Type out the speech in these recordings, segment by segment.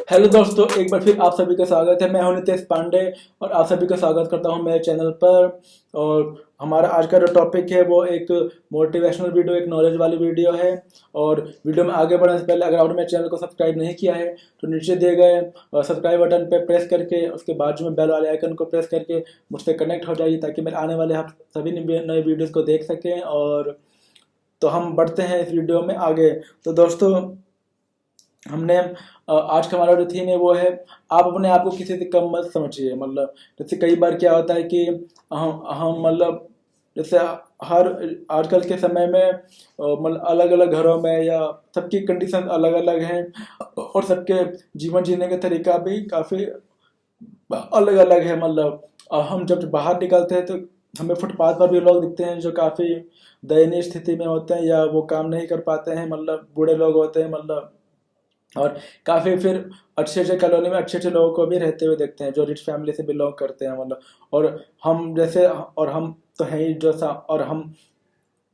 Hello दोस्तों, एक बार फिर आप सभी का स्वागत है। मैं हूं नितेश पांडे और आप सभी का स्वागत करता हूं मेरे चैनल पर। और हमारा आज का जो टॉपिक है वो एक मोटिवेशनल वीडियो, एक नॉलेज वाली वीडियो है। और वीडियो में आगे बढ़ने से पहले अगर आपने मेरे चैनल को सब्सक्राइब नहीं किया है तो नीचे दिए गए सब्सक्राइब बटन पर प्रेस करके उसके बाजू में बेल वाले आइकन को प्रेस करके मुझसे कनेक्ट हो जाइए, ताकि मेरे आने वाले आप सभी नए वीडियोज़ को देख सकें। और तो हम बढ़ते हैं इस वीडियो में आगे। तो दोस्तों, हमने आज का हमारा जो थीम है वो है, आप अपने आप को किसी से कम मत समझिए। मतलब जैसे कई बार क्या होता है कि हम मतलब जैसे हर आजकल के समय में मतलब अलग अलग घरों में या सबकी कंडीशन अलग अलग हैं और सबके जीवन जीने का तरीका भी काफ़ी अलग अलग है। मतलब हम जब बाहर निकलते हैं तो हमें फुटपाथ पर भी लोग दिखते हैं जो काफ़ी दयनीय स्थिति में होते हैं या वो काम नहीं कर पाते हैं, मतलब बूढ़े लोग होते हैं। मतलब और काफ़ी फिर अच्छे अच्छे कॉलोनी में अच्छे अच्छे लोगों को भी रहते हुए देखते हैं जो रिच फैमिली से बिलोंग करते हैं। मतलब और हम जैसे, और हम तो हैं ही जो सा, और हम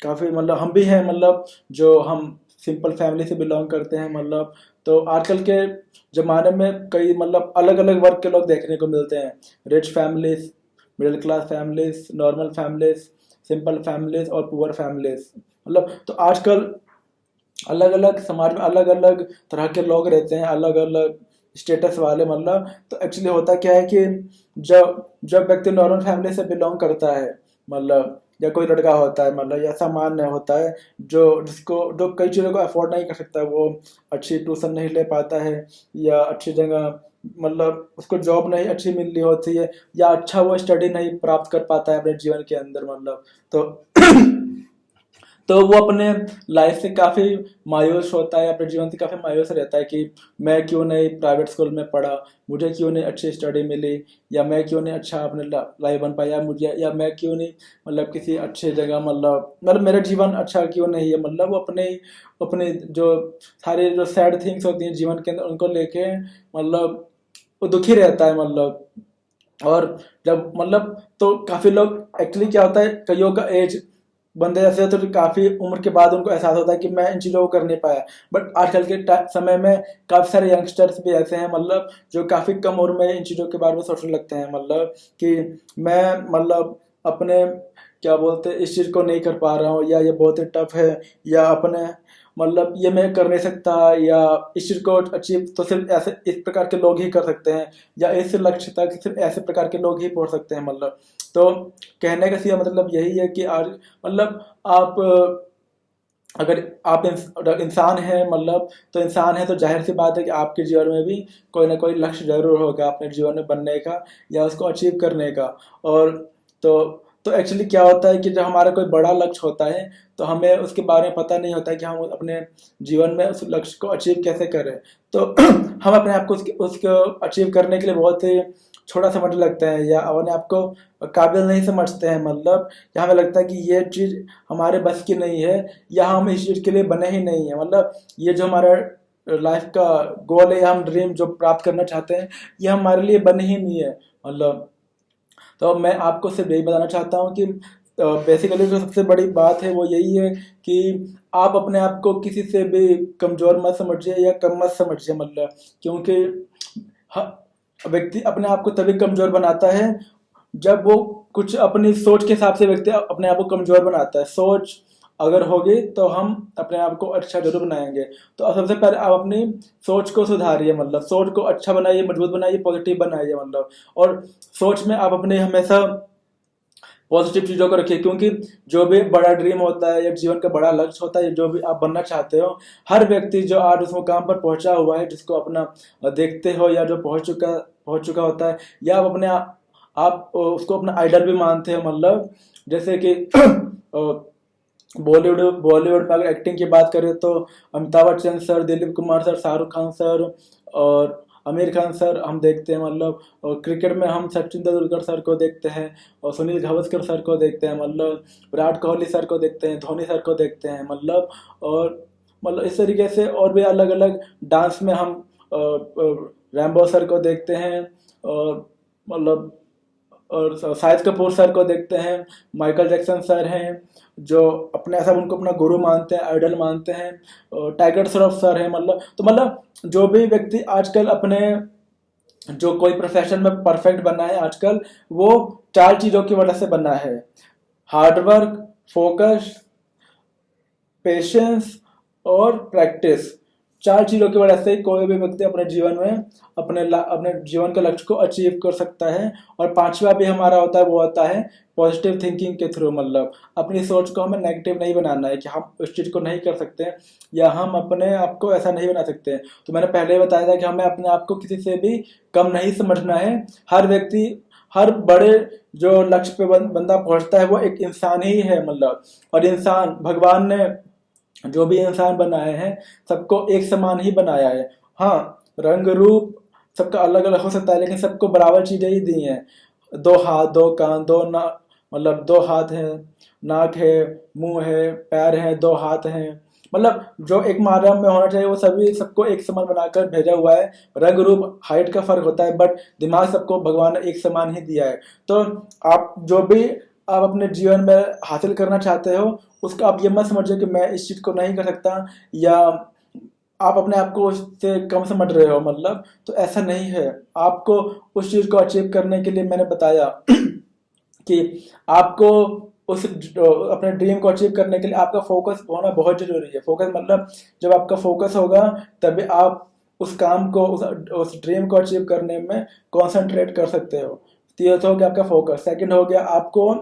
काफ़ी मतलब हम भी हैं, मतलब जो हम सिंपल फैमिली से बिलोंग करते हैं। मतलब तो आजकल के ज़माने में कई मतलब अलग अलग वर्ग के लोग देखने को मिलते हैं। Rich families, middle class families, normal families, simple families और पुअर फैमिलीज। मतलब तो आजकल अलग अलग समाज में अलग अलग तरह के लोग रहते हैं, अलग अलग स्टेटस वाले। मतलब तो एक्चुअली होता क्या है कि जब जब व्यक्ति नॉर्मल फैमिली से बिलोंग करता है, मतलब या कोई लड़का होता है, मतलब या सामान्य होता है जो कई चीज़ों को अफोर्ड नहीं कर सकता, वो अच्छी ट्यूशन नहीं ले पाता है या अच्छी जगह मतलब उसको जॉब नहीं अच्छी मिल रही होती है या अच्छा वो स्टडी नहीं प्राप्त कर पाता है अपने जीवन के अंदर। मतलब तो तो वो अपने लाइफ से काफ़ी मायूस होता है, अपने जीवन से काफ़ी मायूस रहता है कि मैं क्यों नहीं प्राइवेट स्कूल में पढ़ा, मुझे क्यों नहीं अच्छी स्टडी मिली, या मैं क्यों नहीं अच्छा अपने लाइफ बन पाया मुझे, या मैं क्यों नहीं मतलब किसी अच्छे जगह मतलब मेरा जीवन अच्छा क्यों नहीं है। मतलब वो अपने अपने जो सारे जो सैड थिंग्स होती हैं जीवन के अंदर उनको लेके मतलब वो दुखी रहता है। मतलब और जब मतलब तो काफ़ी लोग एक्चुअली क्या होता है, कईयों का एज बंदे ऐसे होते हैं तो काफ़ी उम्र के बाद उनको एहसास होता है कि मैं इन चीज़ों को कर नहीं पाया। बट आजकल के समय में काफ़ी सारे यंगस्टर्स भी ऐसे हैं, मतलब जो काफ़ी कम उम्र में इन चीज़ों के बारे में सोचने लगते हैं। मतलब कि मैं मतलब अपने क्या बोलते हैं इस चीज़ को नहीं कर पा रहा हूँ, या ये बहुत ही टफ है, या अपने मतलब ये मैं कर नहीं सकता, या इस चीज़ को अचीव तो सिर्फ ऐसे इस प्रकार के लोग ही कर सकते हैं, या इस लक्ष्य तक सिर्फ ऐसे प्रकार के लोग ही पहुंच सकते हैं। मतलब तो कहने का सीधा मतलब यही है कि आज मतलब आप अगर आप इंसान हैं, मतलब तो इंसान है तो जाहिर सी बात है कि आपके जीवन में भी कोई ना कोई लक्ष्य जरूर होगा अपने जीवन में बनने का या उसको अचीव करने का। और तो एक्चुअली क्या होता है कि जब हमारा कोई बड़ा लक्ष्य होता है तो हमें उसके बारे में पता नहीं होता है कि हम अपने जीवन में उस लक्ष्य को अचीव कैसे करें। तो हम अपने आप को उसको अचीव करने के लिए बहुत ही छोटा समझने लगते हैं या अपने आप को काबिल नहीं समझते हैं। मतलब या हमें लगता है कि ये चीज़ हमारे बस की नहीं है, या हम इस चीज़ के लिए बने ही नहीं है। मतलब ये जो हमारा लाइफ का गोल है या हम ड्रीम जो प्राप्त करना चाहते हैं ये हमारे लिए बने ही नहीं है। मतलब तो मैं आपको सिर्फ यही बताना चाहता हूँ कि बेसिकली जो सबसे बड़ी बात है वो यही है कि आप अपने आप को किसी से भी कमज़ोर मत समझिए या कम मत समझिए। मतलब क्योंकि व्यक्ति अपने आप को तभी कमज़ोर बनाता है जब वो कुछ अपनी सोच के हिसाब से व्यक्ति अपने आप को कमज़ोर बनाता है। सोच अगर होगी तो हम अपने आप को अच्छा जरूर बनाएंगे। तो सबसे पहले आप अपनी सोच को सुधारिए, मतलब सोच को अच्छा बनाइए, मजबूत बनाइए, पॉजिटिव बनाइए। मतलब और सोच में आप अपने हमेशा पॉजिटिव चीज़ों को रखिए, क्योंकि जो भी बड़ा ड्रीम होता है या जीवन का बड़ा लक्ष्य होता है, जो भी आप बनना चाहते हो, हर व्यक्ति जो आज उस मुकाम पर पहुंचा हुआ है जिसको अपना देखते हो या जो पहुंच चुका होता है, या आप अपने आप उसको अपना आइडल भी मानते हो। मतलब जैसे कि बॉलीवुड में अगर एक्टिंग की बात करें तो Amitabh Bachchan sir, Dilip Kumar sir, Shahrukh Khan sir और आमिर खान सर हम देखते हैं। मतलब और क्रिकेट में हम सचिन तेंदुलकर सर को देखते हैं और सुनील गावस्कर सर को देखते हैं। मतलब विराट कोहली सर को देखते हैं, धोनी सर को देखते हैं। मतलब और मतलब इस तरीके से और भी अलग अलग डांस में हम रैम्बो सर को देखते हैं। और मतलब और शाहिद कपूर सर को देखते हैं, माइकल जैक्सन सर हैं जो अपने ऐसा उनको अपना गुरु मानते हैं, आइडल मानते हैं, और टाइगर श्रॉफ सर हैं। मतलब तो मतलब जो भी व्यक्ति आजकल अपने जो कोई प्रोफेशन में परफेक्ट बना है आजकल, वो 4 चीज़ों की वजह से बना है: हार्डवर्क, फोकस, पेशेंस और प्रैक्टिस। 4 चीज़ों की वजह से कोई भी व्यक्ति अपने जीवन में अपने जीवन के लक्ष्य को अचीव कर सकता है। और 5वां भी हमारा होता है, वो होता है पॉजिटिव थिंकिंग के थ्रू। मतलब अपनी सोच को हमें नेगेटिव नहीं बनाना है कि हम उस चीज़ को नहीं कर सकते या हम अपने आप को ऐसा नहीं बना सकते। तो मैंने पहले ही बताया था कि हमें अपने आप को किसी से भी कम नहीं समझना है। हर व्यक्ति, हर बड़े जो लक्ष्य पे बंदा पहुंचता है वो एक इंसान ही है। मतलब और इंसान, भगवान ने जो भी इंसान बनाए हैं सबको एक समान ही बनाया है। हाँ, रंग रूप सबका अलग अलग हो सकता है, लेकिन सबको बराबर चीजें ही दी हैं। 2 हाथ, 2 कान, 2 ना, मतलब 2 हाथ हैं, नाक है, मुंह है, पैर है, 2 हाथ हैं। मतलब जो एक मानव में होना चाहिए वो सभी सबको एक समान बनाकर भेजा हुआ है। रंग रूप, हाइट का फर्क होता है, बट दिमाग सबको भगवान ने एक समान ही दिया है। तो आप जो भी आप अपने जीवन में हासिल करना चाहते हो, उसका आप ये मत समझिए कि मैं इस चीज़ को नहीं कर सकता या आप अपने आप को उससे कम समझ रहे हो। मतलब तो ऐसा नहीं है। आपको उस चीज़ को अचीव करने के लिए मैंने बताया कि आपको उस अपने ड्रीम को अचीव करने के लिए आपका फोकस होना बहुत जरूरी है। फोकस मतलब जब आपका फोकस होगा तभी आप उस काम को, उस ड्रीम को अचीव करने में कॉन्सेंट्रेट कर सकते हो। तो ये तो हो गया आपका फोकस। सेकंड हो गया आपको,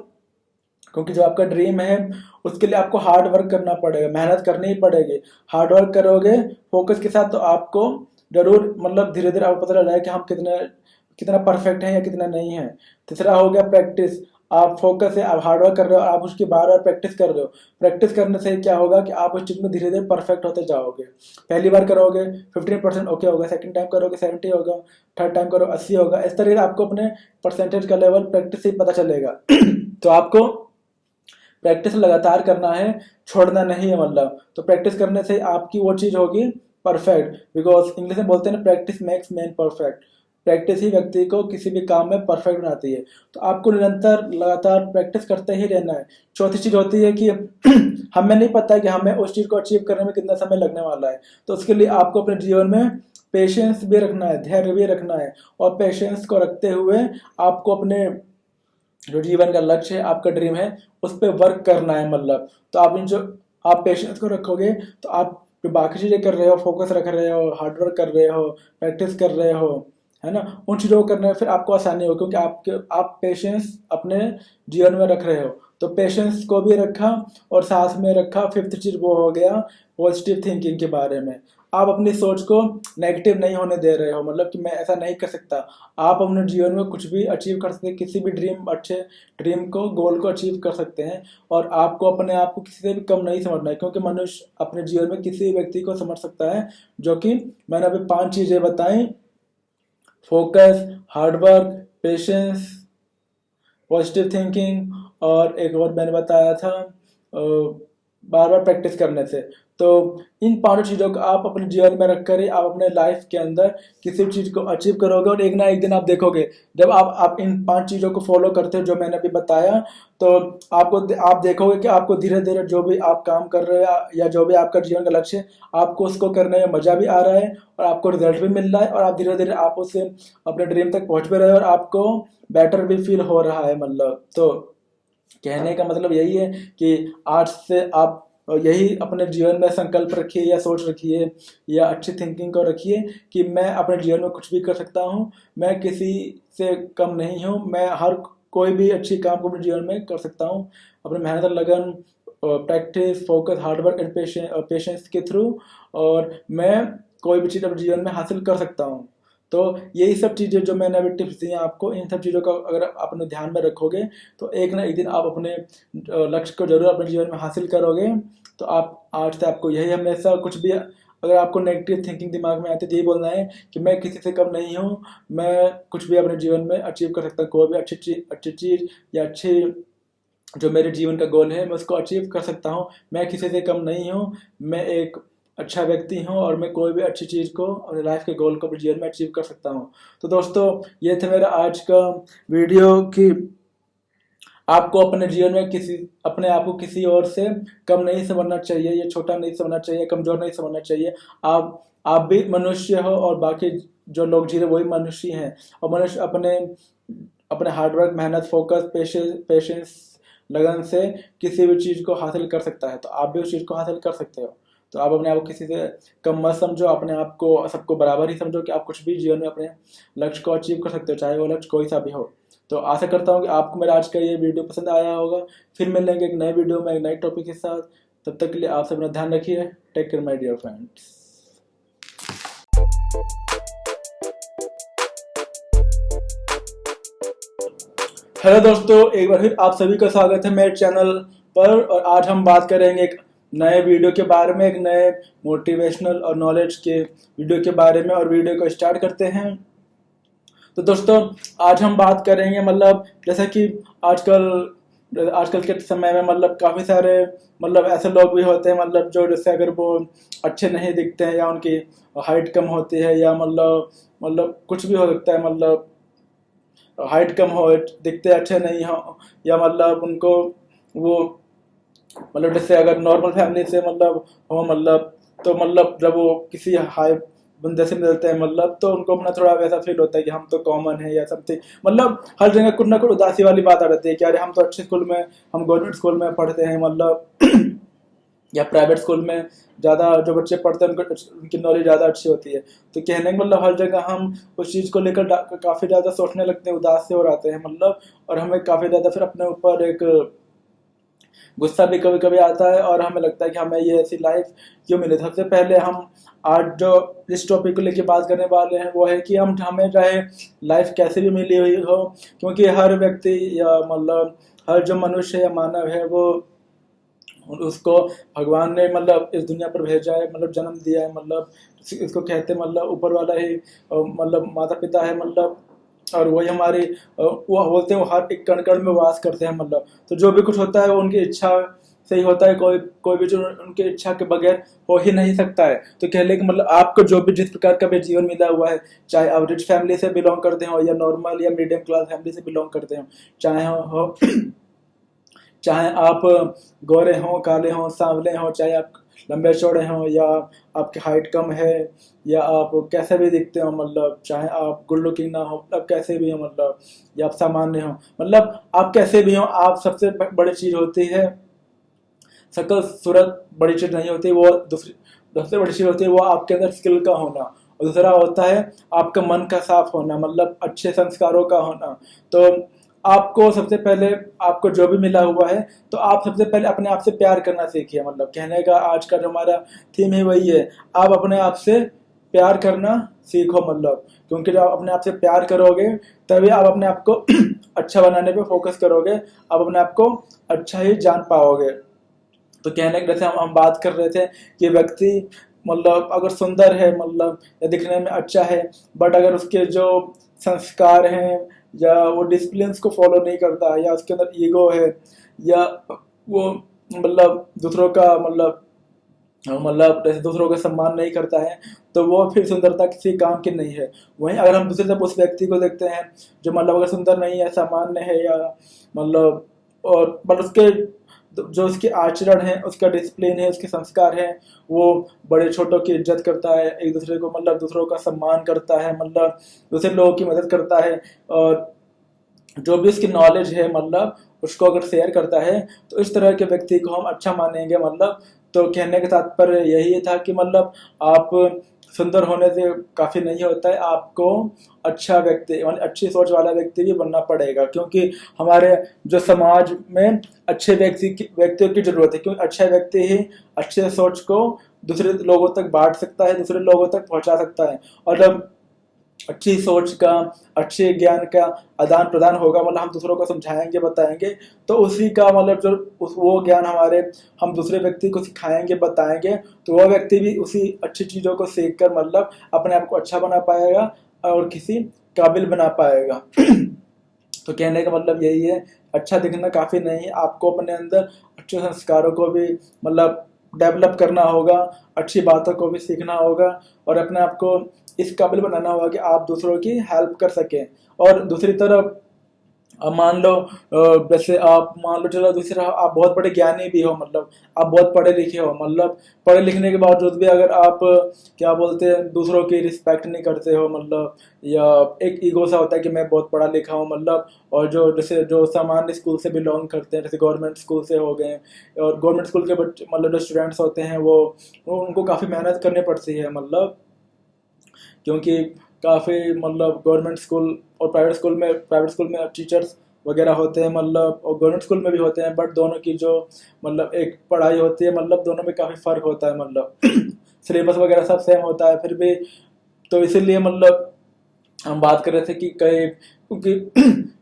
क्योंकि जो आपका ड्रीम है उसके लिए आपको हार्ड वर्क करना पड़ेगा, मेहनत करनी ही पड़ेगी। हार्ड वर्क करोगे फोकस के साथ तो आपको जरूर, मतलब धीरे धीरे आपको पता चल जाएगा कि हम कितना परफेक्ट हैं या कितना नहीं है। तीसरा हो गया प्रैक्टिस। आप फोकस है, आप हार्ड वर्क कर रहे हो, आप उसकी बार बार प्रैक्टिस कर रहे हो। प्रैक्टिस करने से क्या होगा कि आप उस चीज़ में धीरे धीरे परफेक्ट होते जाओगे। पहली बार करोगे 15% ओके होगा, सेकंड टाइम करोगे 70 होगा, थर्ड टाइम करो 80 होगा। इस तरह से आपको अपने परसेंटेज का लेवल प्रैक्टिस से ही पता चलेगा। तो आपको प्रैक्टिस लगातार करना है, छोड़ना नहीं है। मतलब तो प्रैक्टिस करने से आपकी वो चीज़ होगी परफेक्ट। बिकॉज इंग्लिश में बोलते हैं ना, practice makes man perfect. Practice ही व्यक्ति को किसी भी काम में परफेक्ट बनाती है। तो आपको निरंतर लगातार प्रैक्टिस करते ही रहना है। चौथी चीज़ होती है कि हमें नहीं पता है कि हमें उस चीज़ को अचीव करने में कितना समय लगने वाला है। तो उसके लिए आपको अपने जीवन में पेशेंस भी रखना है, धैर्य भी रखना है। और पेशेंस को रखते हुए आपको अपने जो जीवन का लक्ष्य है, आपका ड्रीम है, उस पर वर्क करना है। मतलब तो आप पेशेंस को रखोगे तो आप जो बाकी चीज़ें कर रहे हो, फोकस रख रहे हो, हार्डवर्क कर रहे हो, प्रैक्टिस कर रहे हो, है ना, उन चीज़ों को करने में फिर आपको आसानी हो, क्योंकि आप पेशेंस अपने जीवन में रख रहे हो। तो पेशेंस को भी रखा और साथ में रखा। 5th चीज़ वो हो गया पॉजिटिव थिंकिंग के बारे में। आप अपनी सोच को नेगेटिव नहीं होने दे रहे हो, मतलब कि मैं ऐसा नहीं कर सकता। आप अपने जीवन में कुछ भी अचीव कर सकते हैं, किसी भी अच्छे ड्रीम को, गोल को अचीव कर सकते हैं। और आपको अपने आप को किसी से भी कम नहीं समझना है, क्योंकि मनुष्य अपने जीवन में किसी व्यक्ति को समझ सकता है, जो कि मैंने अभी 5 चीज़ें बताई: focus, hard work, patience, positive thinking, और एक और मैंने बताया था बार बार प्रैक्टिस करने से। तो इन 5 चीज़ों को आप अपने जीवन में रखकर ही आप अपने लाइफ के अंदर किसी भी चीज़ को अचीव करोगे। और एक ना एक दिन आप देखोगे, जब आप इन 5 चीज़ों को फॉलो करते हो जो मैंने अभी बताया, तो आप देखोगे कि आपको धीरे धीरे जो भी आप काम कर रहे हो या जो भी आपका जीवन का लक्ष्य है, आपको उसको करने में मज़ा भी आ रहा है और आपको रिजल्ट भी मिल रहा है। और आप धीरे धीरे आप उससे अपने ड्रीम तक पहुँच भी रहे हो और आपको बेटर भी फील हो रहा है। मतलब तो कहने का मतलब यही है कि आज से आप यही अपने जीवन में संकल्प रखिए या सोच रखिए या अच्छी थिंकिंग को रखिए कि मैं अपने जीवन में कुछ भी कर सकता हूँ, मैं किसी से कम नहीं हूँ, मैं हर कोई भी अच्छी काम को अपने जीवन में कर सकता हूँ अपने मेहनत और लगन, practice, focus, hard work and patience के थ्रू, और मैं कोई भी चीज़ अपने जीवन में हासिल कर सकता हूँ। तो यही सब चीज़ें जो मैंने अभी टिप्स दी हैं आपको, इन सब चीज़ों का अगर आप अपने ध्यान में रखोगे तो एक ना एक दिन आप अपने लक्ष्य को जरूर अपने जीवन में हासिल करोगे। तो आप आज से आपको यही हमेशा कुछ भी अगर आपको नेगेटिव थिंकिंग दिमाग में आती है तो यही बोलना है कि मैं किसी से कम नहीं हूँ, मैं कुछ भी अपने जीवन में अचीव कर सकता हूँ। कोई भी अच्छी चीज़ या अच्छी जो मेरे जीवन का गोल है मैं उसको अचीव कर सकता हूँ। मैं किसी से कम नहीं हूँ, मैं एक अच्छा व्यक्ति हूँ और मैं कोई भी अच्छी चीज़ को अपने लाइफ के गोल को भी जीवन में अचीव कर सकता हूँ। तो दोस्तों, ये थे मेरा आज का वीडियो कि आपको अपने जीवन में अपने आप को किसी और से कम नहीं समझना चाहिए, या छोटा नहीं समझना चाहिए, कमजोर नहीं समझना चाहिए। आप भी मनुष्य हो और बाकी जो लोग जी रहे वही मनुष्य हैं। और मनुष्य अपने अपने हार्डवर्क, मेहनत, फोकस, पेशेंस, लगन से किसी भी चीज़ को हासिल कर सकता है। तो आप भी उस चीज़ को हासिल कर सकते हो। तो आप अपने आप को किसी से कम मत समझो, अपने आप को सबको बराबर ही समझो कि आप कुछ भी जीवन में अपने लक्ष्य को अचीव कर सकते हो, चाहे वो लक्ष्य कोई सा भी हो। तो आशा करता हूँ कि आपको मेरा आज का ये वीडियो पसंद आया होगा। फिर मिलेंगे एक नए वीडियो में एक नए टॉपिक के साथ। तब तक के लिए आप सब अपना ध्यान रखिए। Take care my dear friends. Hello दोस्तों, एक बार फिर आप सभी का स्वागत है मेरे चैनल पर। और आज हम बात करेंगे एक नए वीडियो के बारे में, एक नए मोटिवेशनल और नॉलेज के वीडियो के बारे में। और वीडियो को स्टार्ट करते हैं। तो दोस्तों, आज हम बात करेंगे जैसा कि आजकल के समय में काफ़ी सारे ऐसे लोग भी होते हैं जो जैसे अगर वो अच्छे नहीं दिखते हैं, या उनकी हाइट कम होती है, या कुछ भी हो सकता है, हाइट कम हो, दिखते अच्छे नहीं हो, या उनको वो जैसे अगर नॉर्मल फैमिली से हो तो जब वो किसी हाई बंदे से मिलते हैं तो उनको अपना थोड़ा वैसा फील होता है कि हम तो कॉमन है या समथिंग। हर जगह कुछ ना कुछ उदासी वाली बात आ जाती है कि अरे हम तो अच्छे स्कूल में, हम गवर्नमेंट स्कूल में पढ़ते हैं या प्राइवेट स्कूल में ज़्यादा जो बच्चे पढ़ते हैं उनकी नॉलेज ज़्यादा अच्छी होती है। तो कहने का हर जगह हम उस चीज़ को लेकर काफ़ी ज़्यादा सोचने लगते हैं, उदास से हो जाते हैं और हमें काफ़ी ज़्यादा फिर अपने ऊपर एक गुस्सा भी कभी कभी आता है, और हमें लगता है कि हमें ये ऐसी लाइफ क्यों मिली। सबसे पहले हम आज जो इस टॉपिक को लेकर बात करने वाले हैं वो है कि हमें चाहे लाइफ कैसे भी मिली हुई हो, क्योंकि हर व्यक्ति या हर जो मनुष्य या मानव है वो उसको भगवान ने इस दुनिया पर भेजा है, जन्म दिया है। इसको कहते ऊपर वाला ही माता पिता है, और वही हमारी वो बोलते हैं वो हर एक कण कण में वास करते हैं। तो जो भी कुछ होता है वो उनकी इच्छा से ही होता है। कोई भी जो उनकी इच्छा के बगैर हो ही नहीं सकता है। तो कह ले कि आपको जो भी जिस प्रकार का भी जीवन मिला हुआ है, चाहे आप रिच फैमिली से बिलोंग करते हो, या नॉर्मल या मीडियम क्लास फैमिली से बिलोंग करते हो, चाहे आप गोरे हों, काले हों, सांवले हों, चाहे आप लंबे चौड़े हों, या आपकी हाइट कम है, या आप कैसे भी दिखते हो, चाहे आप गुड लुकिंग ना हो, कैसे भी हो, या आप सामान्य हो, आप कैसे भी हो, आप सबसे बड़ी चीज़ होती है शकल सूरत बड़ी चीज़ नहीं होती। वो सबसे बड़ी चीज़ होती है वो आपके अंदर स्किल का होना, और दूसरा होता है आपका मन का साफ होना, अच्छे संस्कारों का होना। तो आपको सबसे पहले, आपको जो भी मिला हुआ है, तो आप सबसे पहले अपने आप से प्यार करना सीखिए। कहने का आज का जो हमारा थीम है वही है, आप अपने आप से प्यार करना सीखो। क्योंकि जब आप अपने आप से प्यार करोगे तभी आप अपने आप को अच्छा बनाने पे फोकस करोगे, आप अपने आप को अच्छा ही जान पाओगे। तो कहने के जैसे हम बात कर रहे थे कि व्यक्ति अगर सुंदर है, या दिखने में अच्छा है, बट अगर उसके जो संस्कार हैं या वो डिसिप्लिन को फॉलो नहीं करता है, या उसके अंदर ईगो है, या वो दूसरों का जैसे दूसरों का सम्मान नहीं करता है, तो वो फिर सुंदरता किसी काम की नहीं है। वहीं अगर हम दूसरी तरफ उस व्यक्ति को देखते हैं जो अगर सुंदर नहीं है, सामान्य है, या और बट उसके जो उसके आचरण है, उसका डिसिप्लिन है, उसके संस्कार है, वो बड़े छोटों की इज्जत करता है, एक दूसरे को दूसरों का सम्मान करता है, दूसरे लोगों की मदद करता है, और जो भी उसकी नॉलेज है उसको अगर शेयर करता है, तो इस तरह के व्यक्ति को हम अच्छा मानेंगे। तो कहने का तात्पर्य यही था कि आप सुंदर होने से काफ़ी नहीं होता है, आपको अच्छा व्यक्ति, अच्छी सोच वाला व्यक्ति भी बनना पड़ेगा। क्योंकि हमारे जो समाज में अच्छे व्यक्तियों की जरूरत है, क्योंकि अच्छा व्यक्ति ही अच्छे सोच को दूसरे लोगों तक बांट सकता है, दूसरे लोगों तक पहुंचा सकता है। और जब अच्छी सोच का, अच्छे ज्ञान का आदान प्रदान होगा, हम दूसरों को समझाएंगे, बताएंगे, तो उसी का जो वो ज्ञान हम दूसरे व्यक्ति को सिखाएंगे, बताएंगे, तो वह व्यक्ति भी उसी अच्छी चीज़ों को सीख कर अपने आप को अच्छा बना पाएगा और किसी काबिल बना पाएगा। तो कहने का यही है, अच्छा दिखना काफ़ी नहीं है, आपको अपने अंदर अच्छे संस्कारों को भी डेवलप करना होगा, अच्छी बातों को भी सीखना होगा और अपने आप को इस काबिल बनाना होगा कि आप दूसरों की हेल्प कर सकें। और दूसरी तरफ अब मान लो जैसे आप मान लो चलो दूसरा आप बहुत बड़े ज्ञानी भी हो, मतलब आप बहुत पढ़े लिखे हो, मतलब पढ़े लिखने के बावजूद भी अगर आप क्या बोलते हैं दूसरों की रिस्पेक्ट नहीं करते हो, मतलब या एक ईगो सा होता है कि मैं बहुत पढ़ा लिखा हूँ, मतलब और जो जैसे जो सामान्य स्कूल से बिलोंग करते हैं, जैसे गवर्नमेंट स्कूल से हो गए, और गवर्नमेंट स्कूल के बच्चे मतलब जो स्टूडेंट्स होते हैं वो उनको काफ़ी मेहनत करनी पड़ती है, मतलब क्योंकि काफ़ी मतलब गवर्नमेंट स्कूल और प्राइवेट स्कूल में टीचर्स वगैरह होते हैं, मतलब और गवर्नमेंट स्कूल में भी होते हैं, बट दोनों की जो मतलब एक पढ़ाई होती है, मतलब दोनों में काफ़ी फ़र्क होता है, मतलब सिलेबस वगैरह सब सेम होता है फिर भी। तो इसीलिए मतलब हम बात कर रहे थे कि कई क्योंकि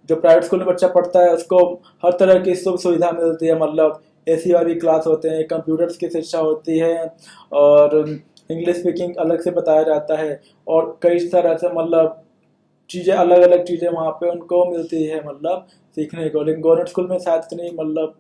जो प्राइवेट स्कूल में बच्चा पढ़ता है उसको हर तरह की सुख सुविधा मिलती है, मतलब एसी वाली क्लास होते हैं, कंप्यूटर्स की शिक्षा होती है और इंग्लिश स्पीकिंग अलग से बताया जाता है और कई तरह से मतलब चीज़ें अलग अलग चीज़ें वहाँ पे उनको मिलती है, मतलब सीखने को। लेकिन गवर्नमेंट स्कूल में शायद इतनी मतलब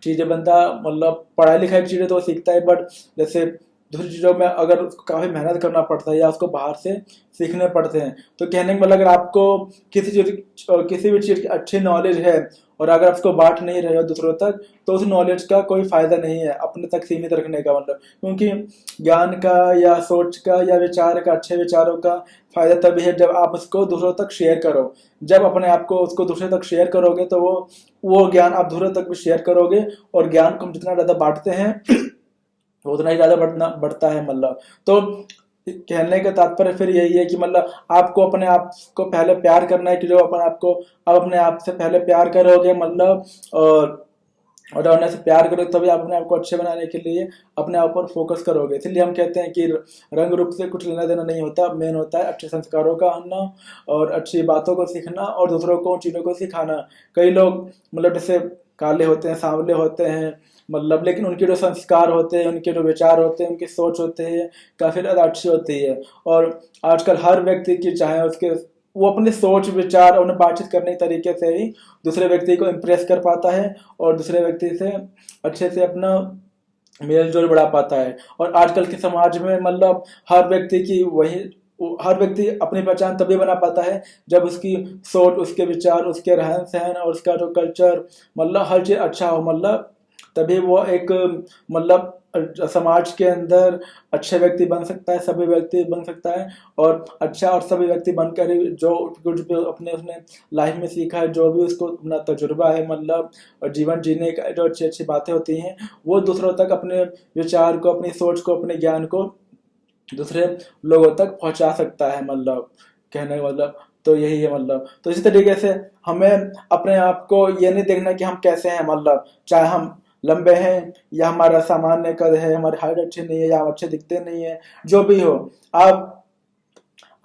चीज़ें बंदा मतलब पढ़ाई लिखाई की चीज़ें तो वो सीखता है, बट जैसे दूसरी चीज़ों में अगर उसको काफ़ी मेहनत करना पड़ता है या उसको बाहर से सीखने पड़ते हैं। तो कहने का मतलब अगर आपको किसी भी चीज़ की अच्छी नॉलेज है और अगर आप उसको बांट नहीं रहे हो दूसरों तक, तो उस नॉलेज का कोई फ़ायदा नहीं है अपने तक सीमित रखने का, मतलब क्योंकि ज्ञान का या सोच का या विचार का, अच्छे विचारों का फ़ायदा तभी है जब आप उसको दूसरों तक शेयर करो। जब अपने आप को उसको दूसरे तक शेयर करोगे तो वो ज्ञान आप दूसरों तक भी शेयर करोगे और ज्ञान को हम जितना ज़्यादा बांटते हैं वो उतना ही ज़्यादा बढ़ता है, मतलब तो कहने का तात्पर्य फिर यही है कि मतलब आपको अपने आप को पहले प्यार करना है कि जो अपन आपको आप अपने आप से पहले प्यार करोगे, मतलब और होने से प्यार करोगे तभी आप अपने आप को अच्छे बनाने के लिए अपने आप पर फोकस करोगे। इसलिए हम कहते हैं कि रंग रूप से कुछ लेना देना नहीं होता, मेन होता है अच्छे संस्कारों का आना और अच्छी बातों को सीखना और दूसरों को उन चीज़ों को सिखाना। कई लोग मतलब जैसे काले होते हैं, सांवले होते हैं, मतलब लेकिन उनके जो संस्कार होते हैं, उनके जो विचार होते हैं, उनकी सोच होते हैं काफ़ी ज़्यादा अच्छी होती है। और आजकल हर व्यक्ति की चाहे उसके वो अपने सोच विचार और उन्हें बातचीत करने के तरीके से ही दूसरे व्यक्ति को इम्प्रेस कर पाता है और दूसरे व्यक्ति से अच्छे से अपना मेल जोल बढ़ा पाता है। और आजकल के समाज में मतलब हर व्यक्ति अपनी पहचान तभी बना पाता है जब उसकी सोच, उसके विचार, उसके रहन सहन और उसका जो कल्चर मतलब हर चीज़ अच्छा हो, मतलब तभी वो एक मतलब समाज के अंदर अच्छे व्यक्ति बन सकता है, सभी व्यक्ति बन सकता है और अच्छा और सभी व्यक्ति बनकर ही जो कुछ भी अपने उसने लाइफ में सीखा है, जो भी उसको अपना तजुर्बा है, मतलब और जीवन जीने का जो अच्छी अच्छी बातें होती हैं वो दूसरों तक अपने विचार को, अपनी सोच को, अपने ज्ञान को दूसरे लोगों तक पहुंचा सकता है, मतलब कहने का मतलब तो यही है। मतलब तो इसी तरीके से हमें अपने आप को ये नहीं देखना कि हम कैसे हैं, मतलब चाहे हम लंबे हैं या हमारा सामान्य कद है, हमारी हाइट अच्छी नहीं है या हम अच्छे दिखते नहीं है, जो भी हो आप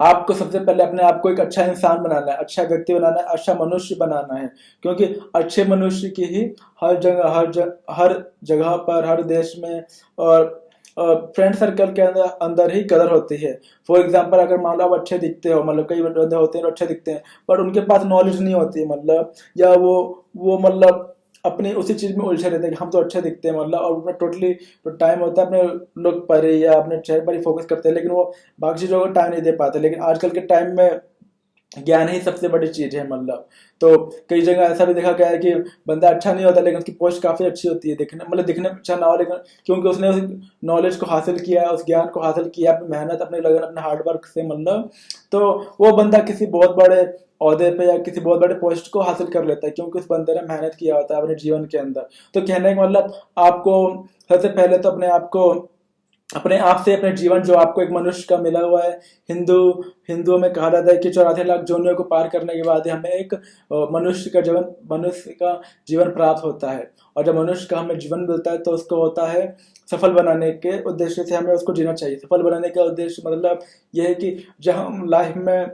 आपको सबसे पहले अपने आप को एक अच्छा इंसान बनाना है, अच्छा व्यक्ति बनाना है, अच्छा मनुष्य बनाना है, क्योंकि अच्छे मनुष्य की ही हर जगह पर, हर देश में और फ्रेंड सर्कल के अंदर अंदर ही कदर होती है। फॉर एग्जांपल अगर मान लो आप अच्छे दिखते हो, मतलब कई बंदे होते हैं जो अच्छे दिखते हैं पर उनके पास नॉलेज नहीं होती, मतलब या वो मतलब अपनी उसी चीज में उलझे रहते हैं कि हम तो अच्छे दिखते हैं, मतलब और अपना टोटली तो टाइम होता है अपने लुक पर ही या अपने चेहरे पर ही फोकस करते हैं, लेकिन वो बाकी चीज़ों को टाइम नहीं दे पाते। लेकिन आजकल के टाइम में ज्ञान ही सबसे बड़ी चीज़ है, मतलब तो कई जगह ऐसा भी देखा गया है कि बंदा अच्छा नहीं होता लेकिन उसकी पोस्ट काफ़ी अच्छी होती है, दिखने में अच्छा ना हो, लेकिन क्योंकि उसने उस नॉलेज को हासिल किया है, उस ज्ञान को हासिल किया अपनी मेहनत, अपनी लगन, अपने हार्डवर्क से, मतलब तो वो बंदा किसी बहुत बड़े ओहदे पे या किसी बहुत बड़े पोस्ट को हासिल कर लेता है क्योंकि उस बंदे ने मेहनत किया होता है अपने जीवन के अंदर। तो कहने का मतलब आपको सबसे पहले तो अपने आप से, अपने जीवन जो आपको एक मनुष्य का मिला हुआ है, हिंदुओं में कहा जाता है कि 84 लाख योनियों को पार करने के बाद ही हमें एक मनुष्य का जीवन प्राप्त होता है। और जब मनुष्य का हमें जीवन मिलता है तो उसको होता है सफल बनाने के उद्देश्य से हमें उसको जीना चाहिए। सफल बनाने का उद्देश्य मतलब यह है कि जब हम लाइफ में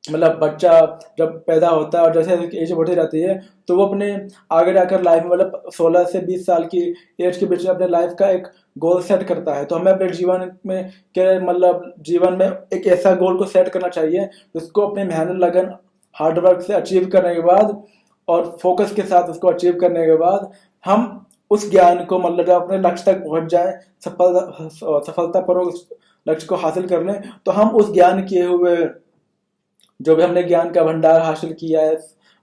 मतलब बच्चा जब पैदा होता है और जैसे एज बढ़ती जाती है तो वो अपने आगे जाकर लाइफ में मतलब 16 से 20 साल की एज के बीच में अपने लाइफ का एक गोल सेट करता है। तो हमें अपने जीवन में जीवन में एक ऐसा गोल को सेट करना चाहिए जिसको अपनी मेहनत, लगन, हार्डवर्क से अचीव करने के बाद और फोकस के साथ उसको अचीव करने के बाद हम उस ज्ञान को मतलब जब अपने लक्ष्य तक पहुंच जाए, सफलतापूर्वक उस लक्ष्य को हासिल कर लें, तो हम उस ज्ञान किए हुए, जो भी हमने ज्ञान का भंडार हासिल किया है,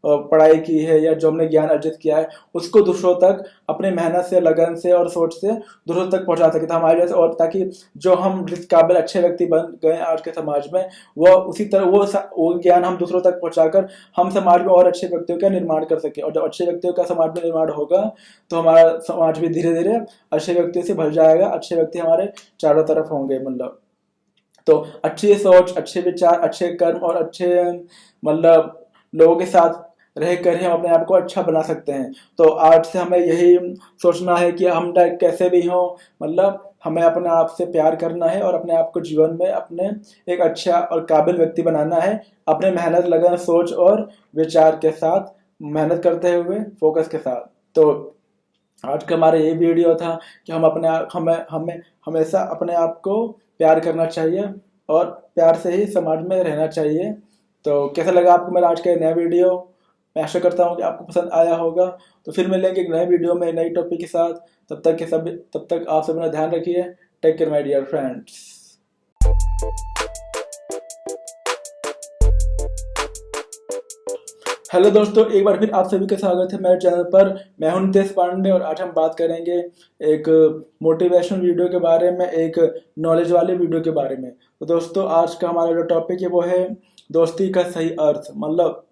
पढ़ाई की है, या जो हमने ज्ञान अर्जित किया है, उसको दूसरों तक अपने मेहनत से, लगन से और सोच से दूसरों तक पहुंचा सके। तो हमारे जैसे, और ताकि जो हम जिस काबिल अच्छे व्यक्ति बन गए आज के समाज में, वो उसी तरह वो ज्ञान हम दूसरों तक पहुंचाकर हम समाज में और अच्छे व्यक्तियों का निर्माण कर सके। और जब अच्छे व्यक्तियों का समाज में निर्माण होगा, तो हमारा समाज भी धीरे धीरे अच्छे व्यक्तियों से भर जाएगा। अच्छे व्यक्ति हमारे चारों तरफ होंगे। मतलब तो अच्छी सोच, अच्छे विचार, अच्छे कर्म और अच्छे मतलब लोगों के साथ रह कर ही हम अपने आप को अच्छा बना सकते हैं। तो आज से हमें यही सोचना है कि हम कैसे भी हों, मतलब हमें अपने आप से प्यार करना है और अपने आप को जीवन में अपने एक अच्छा और काबिल व्यक्ति बनाना है, अपने मेहनत, लगन, सोच और विचार के साथ, मेहनत करते हुए फोकस के साथ। तो आज का हमारा ये वीडियो था कि हम अपने आप, हमें हमेशा अपने आप को प्यार करना चाहिए और प्यार से ही समाज में रहना चाहिए। तो कैसा लगा आपको मेरा आज का नया वीडियो? मैं आशा करता हूँ कि आपको पसंद आया होगा। तो फिर मिलेंगे एक नए वीडियो में, नई टॉपिक के साथ। तब तक आप सब अपना ध्यान रखिए। Take care my dear friends. Hello दोस्तों, एक बार फिर आप सभी का स्वागत है मेरे चैनल पर। मैं हूं नितेश पांडे और आज हम बात करेंगे एक मोटिवेशनल वीडियो के बारे में, एक नॉलेज वाले वीडियो के बारे में। तो दोस्तों, आज का हमारा जो टॉपिक है वो है दोस्ती का सही अर्थ, मतलब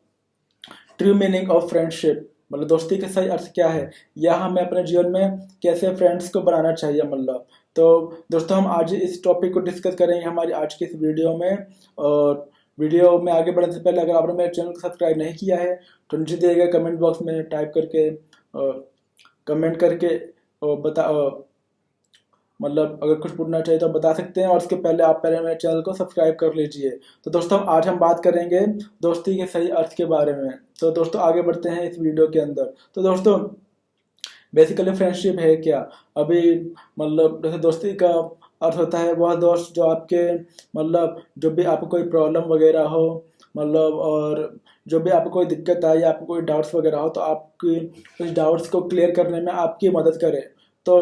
ट्रू मीनिंग ऑफ फ्रेंडशिप। मतलब दोस्ती का सही अर्थ क्या है, या हमें अपने जीवन में कैसे फ्रेंड्स को बनाना चाहिए। मतलब तो दोस्तों, हम आज इस टॉपिक को डिस्कस करेंगे हमारी आज की इस वीडियो में। और वीडियो में आगे बढ़ने से पहले अगर आपने मेरे चैनल को सब्सक्राइब नहीं किया है, तो नीचे दिए गए कमेंट बॉक्स में टाइप करके कमेंट करके मतलब अगर कुछ पूछना चाहिए तो बता सकते हैं। और उसके पहले आप पहले मेरे चैनल को सब्सक्राइब कर लीजिए। तो दोस्तों, आज हम बात करेंगे दोस्ती के सही अर्थ के बारे में। तो दोस्तों, आगे बढ़ते हैं इस वीडियो के अंदर। तो दोस्तों, बेसिकली फ्रेंडशिप है क्या? अभी मतलब जैसे दोस्ती का अर्थ होता है वह दोस्त जो आपके, मतलब जो भी आपको कोई प्रॉब्लम वगैरह हो, मतलब और जो भी आपको कोई दिक्कत आए या आपको कोई डाउट्स वगैरह हो, तो आपकी उस डाउट्स को क्लियर करने में आपकी मदद करे। तो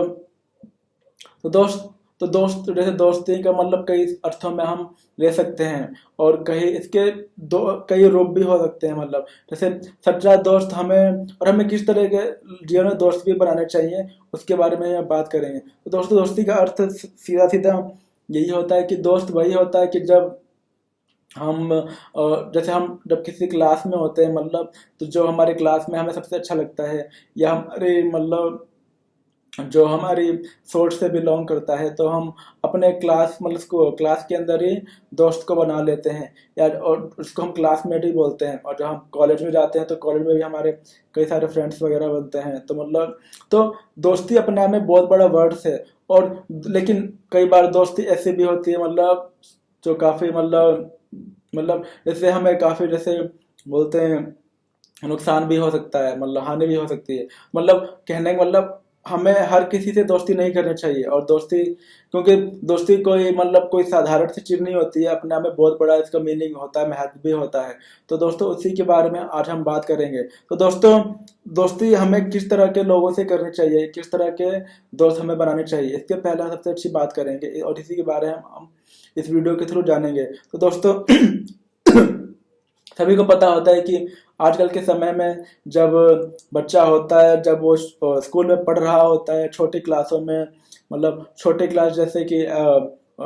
तो दोस्त दोस्त जैसे दोस्ती का मतलब कई अर्थों में हम ले सकते हैं, और कहीं इसके कई रूप भी हो सकते हैं। मतलब जैसे सच्चा दोस्त हमें किस तरह के जीवन में दोस्त भी बनाने चाहिए, उसके बारे में हम बात करेंगे। तो दोस्तों, दोस्ती का अर्थ सीधा सीधा यही होता है कि दोस्त वही होता है कि जब जैसे हम जब किसी क्लास में होते हैं, मतलब तो जो हमारे क्लास में हमें सबसे अच्छा लगता है, या हमारे मतलब जो हमारी सोच से बिलोंग करता है, तो हम अपने क्लास मतलब क्लास के अंदर ही दोस्त को बना लेते हैं, या और उसको हम क्लासमेट ही बोलते हैं। और जब हम कॉलेज में जाते हैं तो कॉलेज में भी हमारे कई सारे फ्रेंड्स वगैरह बनते हैं। तो मतलब तो दोस्ती अपने आप में बहुत बड़ा वर्ड्स है। और लेकिन कई बार दोस्ती ऐसी भी होती है, मतलब जो काफ़ी मतलब जैसे हमें काफ़ी, जैसे बोलते हैं, नुकसान भी हो सकता है, मतलब हानि भी हो सकती है। मतलब कहने का मतलब हमें हर किसी से दोस्ती नहीं करनी चाहिए। और दोस्ती, क्योंकि दोस्ती कोई साधारण सी चीज़ नहीं होती है, अपने आप में बहुत बड़ा इसका मीनिंग होता है, महत्व भी होता है। तो दोस्तों, उसी के बारे में आज हम बात करेंगे। तो दोस्तों, दोस्ती हमें किस तरह के लोगों से करनी चाहिए, किस तरह के दोस्त हमें बनाने चाहिए, इसके पहले सबसे अच्छी बात करेंगे, और इसी के बारे में हम इस वीडियो के थ्रू जानेंगे। तो दोस्तों, सभी को पता होता है कि आजकल के समय में जब बच्चा होता है, जब वो स्कूल में पढ़ रहा होता है, छोटी क्लासों में, मतलब छोटे क्लास जैसे कि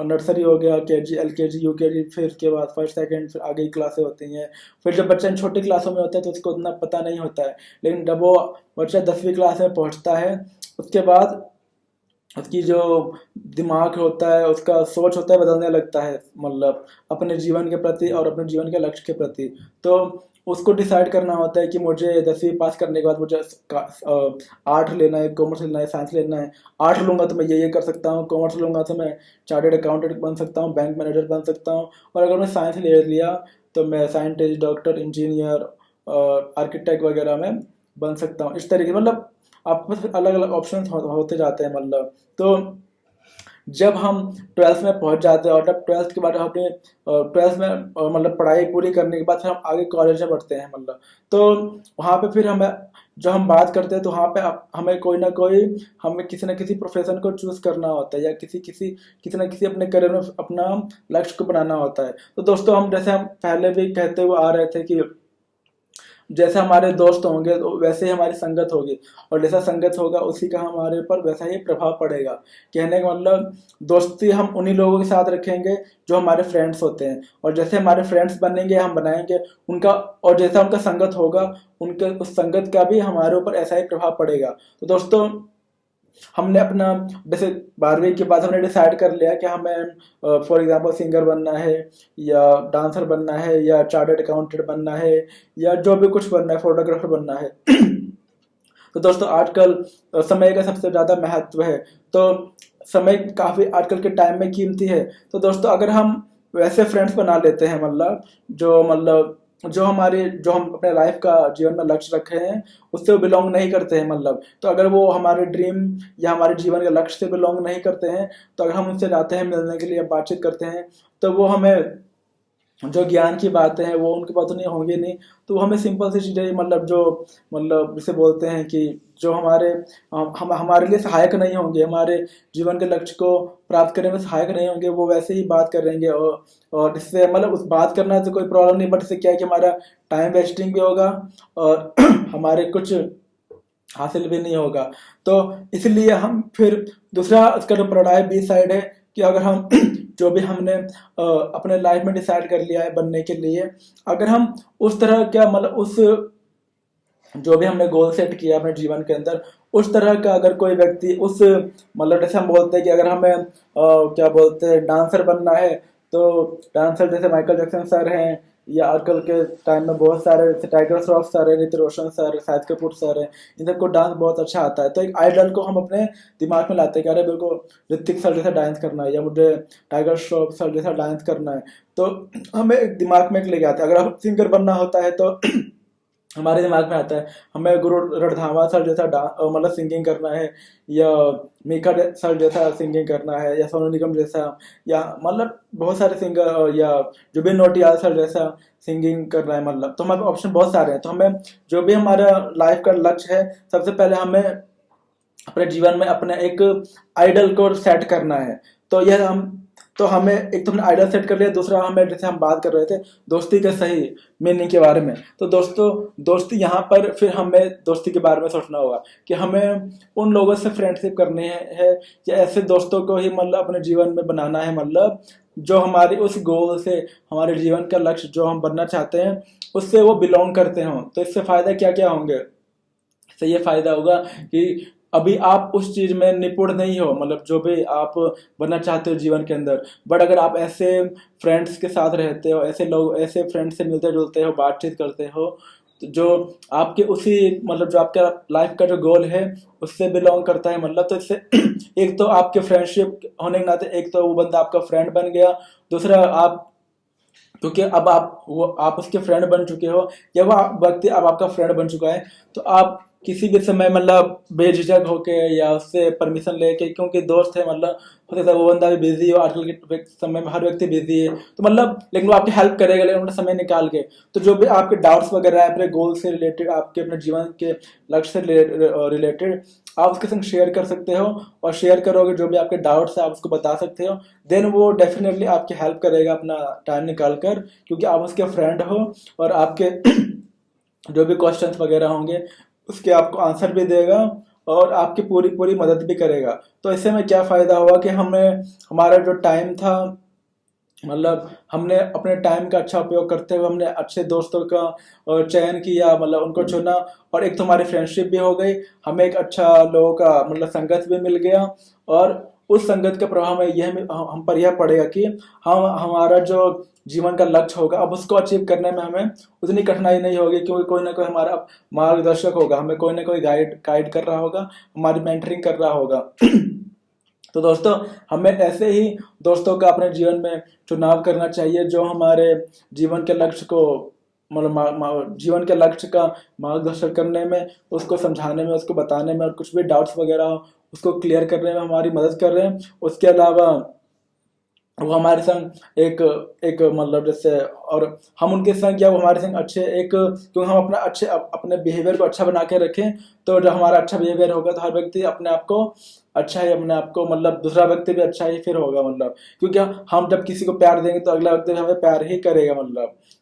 नर्सरी हो गया, केजी, एलकेजी, यूकेजी, फिर उसके बाद फर्स्ट सेकंड, फिर आगे की क्लासें होती हैं। फिर जब बच्चा इन छोटी क्लासों में होता है तो उसको उतना पता नहीं होता है। लेकिन जब वो बच्चा 10वीं क्लास में पहुंचता है, उसके बाद उसकी जो दिमाग होता है, उसका सोच होता है, बदलने लगता है, मतलब अपने जीवन के प्रति और अपने जीवन के लक्ष्य के प्रति। तो उसको डिसाइड करना होता है कि मुझे 10वीं पास करने के बाद मुझे आर्ट लेना है, कॉमर्स लेना है, साइंस लेना है। आर्ट लूँगा तो मैं ये कर सकता हूँ, कॉमर्स लूँगा तो मैं चार्टर्ड अकाउंटेंट बन सकता हूँ, बैंक मैनेजर बन सकता हूँ। और अगर मैं साइंस ले लिया तो मैं साइंटिस्ट, डॉक्टर, इंजीनियर, आर्किटेक्ट वगैरह में बन सकता हूँ। इस तरीके मतलब आपके पास अलग अलग ऑप्शन होते जाते हैं। मतलब तो जब हम 12th में पहुंच जाते हैं, और जब 12th के बाद अपने 12th में मतलब पढ़ाई पूरी करने के बाद फिर हम आगे कॉलेज में बढ़ते हैं। मतलब तो वहाँ पे फिर हमें जो हम बात करते हैं तो वहाँ पे हमें कोई ना कोई, हमें किसी ना किसी प्रोफेशन को चूज करना होता है, या किसी ना किसी अपने करियर में अपना लक्ष्य को बनाना होता है। तो दोस्तों हम जैसे हम पहले भी कहते हुए आ रहे थे कि जैसे हमारे दोस्त होंगे तो वैसे ही हमारी संगत होगी, और जैसा संगत होगा उसी का हमारे ऊपर वैसा ही प्रभाव पड़ेगा। कहने का मतलब दोस्ती हम उन्हीं लोगों के साथ रखेंगे जो हमारे फ्रेंड्स होते हैं, और जैसे हमारे फ्रेंड्स बनेंगे हम बनाएंगे उनका, और जैसा उनका संगत होगा उनके उस संगत का भी हमारे ऊपर ऐसा ही प्रभाव पड़ेगा। तो दोस्तों हमने अपना जैसे 12वीं के बाद हमने डिसाइड कर लिया कि हमें फॉर एग्जांपल सिंगर बनना है, या डांसर बनना है, या चार्टर्ड अकाउंटेंट बनना है, या जो भी कुछ बनना है, फोटोग्राफर बनना है। तो दोस्तों आजकल समय का सबसे ज़्यादा महत्व है, तो समय काफ़ी आजकल के टाइम में कीमती है। तो दोस्तों अगर हम वैसे फ्रेंड्स बना लेते हैं, जो हम अपने लाइफ का जीवन में लक्ष्य रखे हैं उससे वो बिलोंग नहीं करते हैं, तो अगर वो हमारे ड्रीम या हमारे जीवन के लक्ष्य से बिलोंग नहीं करते हैं, तो अगर हम उनसे जाते हैं मिलने के लिए, बातचीत करते हैं, तो वो हमें जो ज्ञान की बातें हैं वो उनके पास तो नहीं होंगी नहीं, तो वो हमें सिंपल सी चीज़ें जिसे बोलते हैं कि जो हमारे लिए सहायक नहीं होंगे, हमारे जीवन के लक्ष्य को प्राप्त करने में सहायक नहीं होंगे, वो वैसे ही बात करेंगे। और इससे उस बात करना तो कोई प्रॉब्लम नहीं, बट इससे क्या है कि हमारा टाइम वेस्टिंग भी होगा और हमारे कुछ हासिल भी नहीं होगा। तो इसलिए हम फिर दूसरा इसका जो प्रोडक्ट है, बी साइड है, कि अगर हम जो भी हमने अपने लाइफ में डिसाइड कर लिया है बनने के लिए, अगर हम उस तरह उस जो भी हमने गोल सेट किया अपने जीवन के अंदर, उस तरह का अगर कोई व्यक्ति जैसे हम बोलते हैं कि अगर हमें क्या बोलते हैं डांसर बनना है, तो डांसर जैसे माइकल जैक्सन सर हैं, या आजकल के टाइम में बहुत सारे जैसे टाइगर श्रॉफ सर है, ऋतिक रोशन सर, शाहिद कपूर सर है, इन सबको डांस बहुत अच्छा आता है। तो एक आइडल को हम अपने दिमाग में लाते हैं कि अरे मेरे को ऋतिक सर जैसा डांस करना है, या मुझे टाइगर श्रॉफ सर जैसा डांस करना है, तो हमें एक दिमाग में लेके आते हैं। अगर हम सिंगर बनना होता है तो हमारे दिमाग में आता है हमें गुरु रणधावा सर जैसा सिंगिंग करना है, या मीका सर जैसा सिंगिंग करना है, या सोनू निगम जैसा, या बहुत सारे सिंगर, या जुबिन नौटियाल सर जैसा सिंगिंग करना है। तो हमारे ऑप्शन बहुत सारे हैं। तो हमें जो भी हमारा लाइफ का लक्ष्य है, सबसे पहले हमें अपने जीवन में अपने एक आइडल को सेट करना है। तो हमें एक तो हमने आइडल सेट कर लिया, दूसरा हमें जैसे हम बात कर रहे थे दोस्ती के सही मीनिंग के बारे में, तो दोस्तों दोस्ती यहाँ पर फिर हमें दोस्ती के बारे में सोचना होगा कि हमें उन लोगों से फ्रेंडशिप करनी है, या ऐसे दोस्तों को ही अपने जीवन में बनाना है, जो हमारी उस गोल से, हमारे जीवन का लक्ष्य जो हम बनना चाहते हैं उससे वो बिलोंग करते हों। तो इससे फायदा क्या क्या होंगे? इससे ये फायदा होगा कि अभी आप उस चीज में निपुण नहीं हो, जो भी आप बनना चाहते हो जीवन के अंदर, बट अगर आप ऐसे फ्रेंड्स के साथ रहते हो, ऐसे फ्रेंड्स से मिलते जुलते हो, बातचीत करते हो, तो जो आपके जो आपका लाइफ का जो गोल है उससे बिलोंग करता है, तो इससे एक तो आपके फ्रेंडशिप होने के नाते एक तो वो बंदा आपका फ्रेंड बन गया, दूसरा आप, क्योंकि अब आप उसके फ्रेंड बन चुके हो, या वो व्यक्ति अब आपका फ्रेंड बन चुका है, तो आप किसी भी समय बेझिझक होके या उससे परमिशन लेके, क्योंकि दोस्त है, हो सकता है वो बंदा भी बिजी हो, आजकल के समय में हर व्यक्ति बिजी है, तो लेकिन वो आपकी हेल्प करेगा, लेकिन अपना समय निकाल के। तो जो भी आपके डाउट्स वगैरह है अपने गोल से रिलेटेड, आपके अपने जीवन के लक्ष्य से रिलेटेड, आप उसके संग शेयर कर सकते हो, और शेयर करोगे जो भी आपके डाउट्स है आप उसको बता सकते हो, देन वो डेफिनेटली आपकी हेल्प करेगा अपना टाइम निकाल कर, क्योंकि आप उसके फ्रेंड हो, और आपके जो भी क्वेश्चंस वगैरह होंगे उसके आपको आंसर भी देगा, और आपकी पूरी पूरी मदद भी करेगा। तो इससे में क्या फ़ायदा हुआ कि हमारा जो टाइम था, हमने अपने टाइम का अच्छा उपयोग करते हुए हमने अच्छे दोस्तों का चयन किया, उनको चुना, और एक तो हमारी फ्रेंडशिप भी हो गई, हमें एक अच्छा लोगों का संगत भी मिल गया, और उस संगत के प्रभाव में हम पर यह पड़ेगा कि हमारा जो जीवन का लक्ष्य होगा अब उसको अचीव करने में हमें उतनी कठिनाई नहीं होगी, क्योंकि कोई ना कोई हमारा मार्गदर्शक होगा, हमें कोई ना कोई गाइड कर रहा होगा, हमारी मेंटरिंग कर रहा होगा। तो दोस्तों हमें ऐसे ही दोस्तों का अपने जीवन में चुनाव करना चाहिए, जो हमारे जीवन के लक्ष्य को जीवन के लक्ष्य का मार्गदर्शन करने में, उसको समझाने में, उसको बताने में, और कुछ भी डाउट्स वगैरह उसको क्लियर करने में हमारी मदद कर रहे हैं। उसके अलावा वो हमारे संग एक एक मतलब जैसे, और हम उनके संग या वो हमारे संग अच्छे एक, क्योंकि हम अपना अच्छे अपने बिहेवियर को अच्छा बना के रखें, तो जब हमारा अच्छा बिहेवियर होगा तो हर व्यक्ति अपने आप को अच्छा ही, अपने आप को मतलब दूसरा व्यक्ति भी अच्छा ही फिर होगा, मतलब क्योंकि हम जब किसी को प्यार देंगे तो अगला व्यक्ति भी हमें प्यार ही करेगा,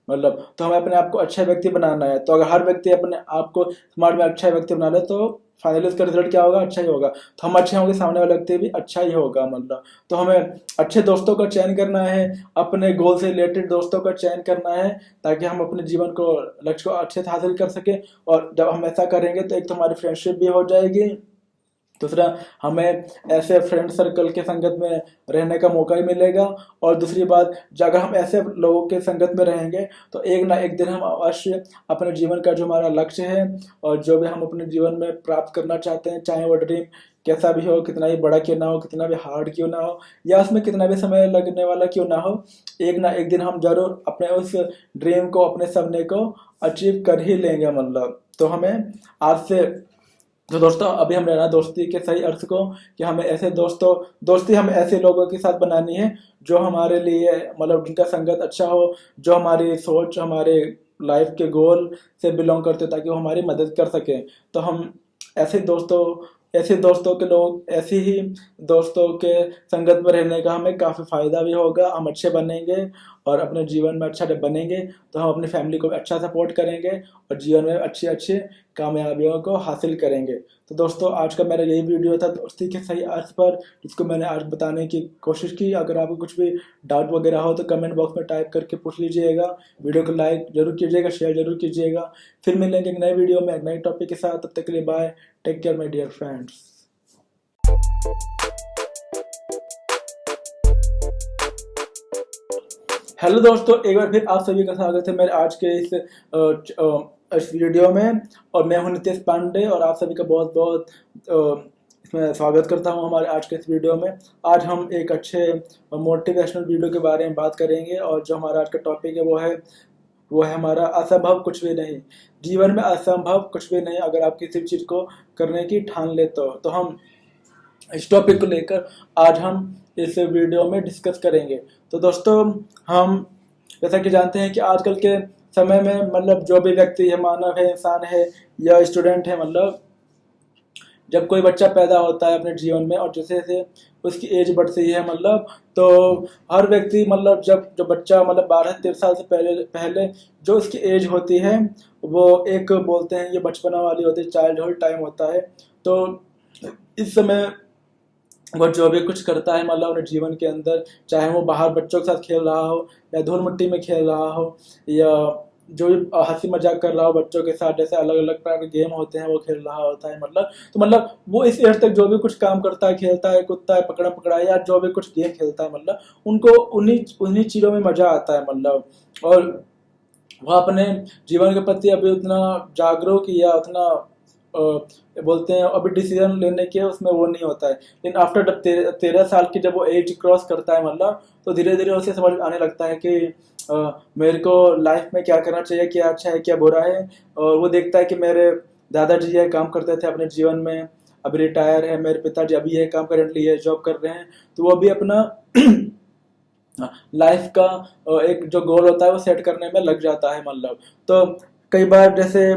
मतलब तो हमें अपने आप को अच्छा व्यक्ति बनाना है। तो अगर हर व्यक्ति अपने आप को समाज में अच्छा व्यक्ति बना ले तो फाइनली उसका रिजल्ट क्या होगा, अच्छा ही होगा। तो हम अच्छे होंगे, सामने वाला व्यक्ति भी अच्छा ही होगा, मतलब तो हमें अच्छे दोस्तों का चयन करना है, अपने गोल से रिलेटेड दोस्तों का चयन करना है, ताकि हम अपने जीवन को लक्ष्य को अच्छे से हासिल कर सके। और जब हम ऐसा करेंगे तो एक तो हमारी फ्रेंडशिप भी हो जाएगी, दूसरा हमें ऐसे फ्रेंड सर्कल के संगत में रहने का मौका ही मिलेगा। और दूसरी बात, अगर हम ऐसे लोगों के संगत में रहेंगे तो एक ना एक दिन हम अवश्य अपने जीवन का जो हमारा लक्ष्य है और जो भी हम अपने जीवन में प्राप्त करना चाहते हैं, चाहे वो ड्रीम कैसा भी हो, कितना ही बड़ा क्यों ना हो, कितना भी हार्ड क्यों ना हो, या उसमें कितना भी समय लगने वाला क्यों ना हो, एक ना एक दिन हम जरूर अपने उस ड्रीम को, अपने सपने को अचीव कर ही लेंगे, मतलब तो हमें आज से, तो दोस्तों अभी हम लेना दोस्ती के सही अर्थ को, कि हमें ऐसे दोस्ती हमें ऐसे लोगों के साथ बनानी है जो हमारे लिए, मतलब जिनका संगत अच्छा हो, जो हमारी सोच, हमारे लाइफ के गोल से बिलोंग करते हो, ताकि वो हमारी मदद कर सके। तो हम ऐसे दोस्तों ऐसे दोस्तों के लोग ऐसी ही दोस्तों के संगत में रहने का हमें काफ़ी फायदा भी होगा, हम अच्छे बनेंगे और अपने जीवन में अच्छा जब बनेंगे तो हम अपनी फैमिली को भी अच्छा सपोर्ट करेंगे और जीवन में अच्छी अच्छी कामयाबियों को हासिल करेंगे। तो दोस्तों आज का मेरा यही वीडियो था दोस्ती के सही अर्थ पर, जिसको मैंने आज बताने की कोशिश की। अगर आपको कुछ भी डाउट वगैरह हो तो कमेंट बॉक्स में टाइप करके पूछ लीजिएगा। वीडियो को लाइक जरूर कीजिएगा, शेयर जरूर कीजिएगा। फिर मिलेंगे एक नए वीडियो में एक नए टॉपिक के साथ, तब तक के लिए bye, take care my dear friends. Hello दोस्तों, एक बार फिर आप सभी का स्वागत है मेरे आज के इस वीडियो में। और मैं हूं नितेश पांडे और आप सभी का बहुत बहुत इसमें स्वागत करता हूं हमारे आज के इस वीडियो में। आज हम एक अच्छे मोटिवेशनल वीडियो के बारे में बात करेंगे और जो हमारा आज का टॉपिक है वो है हमारा असंभव कुछ भी नहीं। जीवन में असंभव कुछ भी नहीं, अगर आप किसी चीज़ को करने की ठान लेते हो। तो हम इस टॉपिक को लेकर आज हम इस वीडियो में डिस्कस करेंगे। तो दोस्तों हम जैसा कि जानते हैं कि आजकल के समय में मतलब जो भी व्यक्ति है, मानव है, इंसान है या स्टूडेंट है, मतलब जब कोई बच्चा पैदा होता है अपने जीवन में और जैसे जैसे उसकी एज बढ़ती है, मतलब तो हर व्यक्ति, मतलब जब जो बच्चा मतलब 12-13 साल से पहले जो उसकी एज होती है वो एक बोलते हैं ये बचपना वाली होती है, चाइल्डहुड टाइम होता है। तो इस समय वो जो भी कुछ करता है मतलब अपने जीवन के अंदर, चाहे वो बाहर बच्चों के साथ खेल रहा हो या धूल मिट्टी में खेल रहा हो या जो भी हंसी मजाक कर रहा हो बच्चों के साथ, जैसे अलग अलग प्रकार के गेम होते हैं वो खेल रहा होता है, मतलब तो मतलब वो इस एज तक जो भी कुछ काम करता है, खेलता है, कूदता है, पकड़ा पकड़ा या जो भी कुछ गेम खेलता है, मतलब उनको उन्हीं उन्हीं चीज़ों में मजा आता है, मतलब और वह अपने जीवन के प्रति अभी उतना जागरूक या उतना बोलते हैं अभी डिसीजन लेने के उसमें वो नहीं होता है। लेकिन आफ्टर जब 13 साल की जब वो एज क्रॉस करता है, मतलब तो धीरे धीरे उसे समझ आने लगता है कि मेरे को लाइफ में क्या करना चाहिए, क्या अच्छा है क्या बुरा है। और वो देखता है कि मेरे दादाजी ये काम करते थे अपने जीवन में, अभी रिटायर है, मेरे पिताजी अभी ये काम करेंटली ये जॉब कर रहे हैं, तो वो भी अपना लाइफ का एक जो गोल होता है वो सेट करने में लग जाता है, मतलब तो कई बार जैसे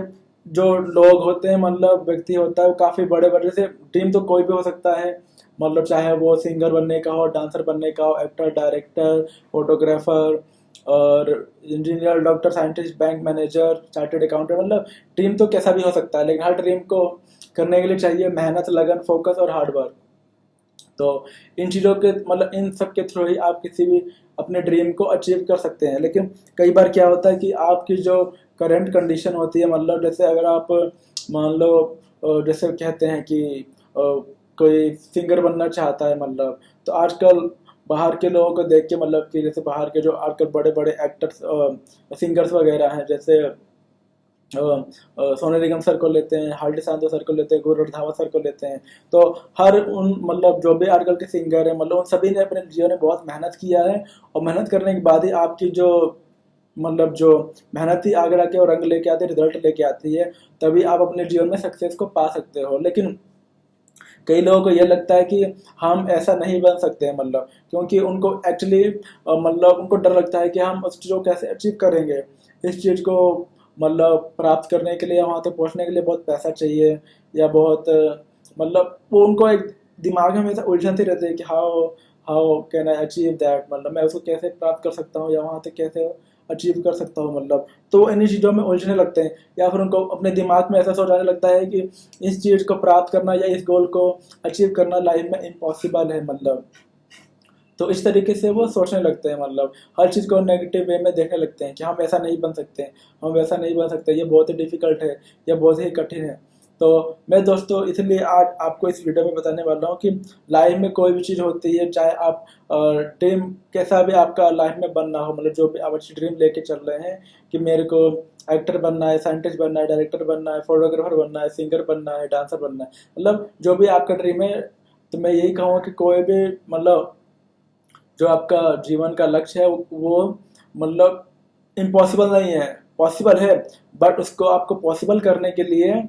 जो लोग होते हैं, मतलब व्यक्ति होता है वो काफ़ी बड़े बड़े, जैसे ड्रीम तो कोई भी हो सकता है, मतलब चाहे वो सिंगर बनने का हो, डांसर बनने का हो, एक्टर, डायरेक्टर, फोटोग्राफर और engineer, doctor, scientist, bank manager, chartered accountant, मतलब ड्रीम तो कैसा भी हो सकता है। लेकिन हर ड्रीम को करने के लिए चाहिए मेहनत, लगन, फोकस और हार्ड वर्क। तो इन चीज़ों के मतलब इन सब के थ्रू ही आप किसी भी अपने ड्रीम को अचीव कर सकते हैं। लेकिन कई बार क्या होता है कि आपकी जो करंट कंडीशन होती है, मतलब जैसे अगर आप मान लो जैसे कहते हैं कि कोई सिंगर बनना चाहता है, मतलब तो आजकल बाहर के लोगों को देख के, मतलब कि जैसे बाहर के जो आजकल बड़े बड़े एक्टर्स सिंगर्स वगैरह हैं, जैसे सोनू निगम सर को लेते हैं, हार्डी सांधो सर को लेते हैं, गुरु रंधावा सर को लेते हैं। तो हर उन मतलब जो भी आजकल के सिंगर हैं, मतलब उन सभी ने अपने जीवन में बहुत मेहनत किया है और मेहनत करने के बाद ही आपकी जो मतलब जो मेहनत ही आगे आके और रंग लेके आती है, रिजल्ट लेके आती है, तभी आप अपने जीवन में सक्सेस को पा सकते हो। लेकिन कई लोगों को ये लगता है कि हम ऐसा नहीं बन सकते हैं, मतलब क्योंकि उनको एक्चुअली मतलब उनको डर लगता है कि हम उस चीज़ को कैसे अचीव करेंगे। इस चीज़ को मतलब प्राप्त करने के लिए, वहाँ तक पहुँचने के लिए बहुत पैसा चाहिए, या बहुत मतलब वो उनको एक दिमाग में हमेशा उलझनती रहती है कि how how can I achieve that, मतलब मैं उसको कैसे प्राप्त कर सकता हूँ या वहाँ तक कैसे अचीव कर सकता हूँ, मतलब तो वो इन्हीं चीज़ों में उलझने लगते हैं, या फिर उनको अपने दिमाग में ऐसा सोच आने लगता है कि इस चीज़ को प्राप्त करना या इस गोल को अचीव करना लाइफ में इम्पॉसिबल है, मतलब तो इस तरीके से वो सोचने लगते हैं, मतलब हर चीज़ को नेगेटिव वे में देखने लगते हैं कि हम ऐसा नहीं बन सकते, हम वैसा नहीं बन सकते, ये बहुत ही डिफिकल्ट है, या बहुत ही कठिन है। तो मैं दोस्तों इसलिए आज आपको इस वीडियो में बताने वाला हूँ कि लाइफ में कोई भी चीज़ होती है, चाहे आप ड्रीम कैसा भी आपका लाइफ में बनना हो, मतलब जो भी आप अच्छी ड्रीम लेके चल रहे हैं कि मेरे को एक्टर बनना है, साइंटिस्ट बनना है, डायरेक्टर बनना है, फोटोग्राफर बनना है, सिंगर बनना है, डांसर बनना है, मतलब जो भी आपका ड्रीम है, तो मैं यही कहूँगा कि कोई भी मतलब जो आपका जीवन का लक्ष्य है वो मतलब इम्पॉसिबल नहीं है, पॉसिबल है, बट उसको आपको पॉसिबल करने के लिए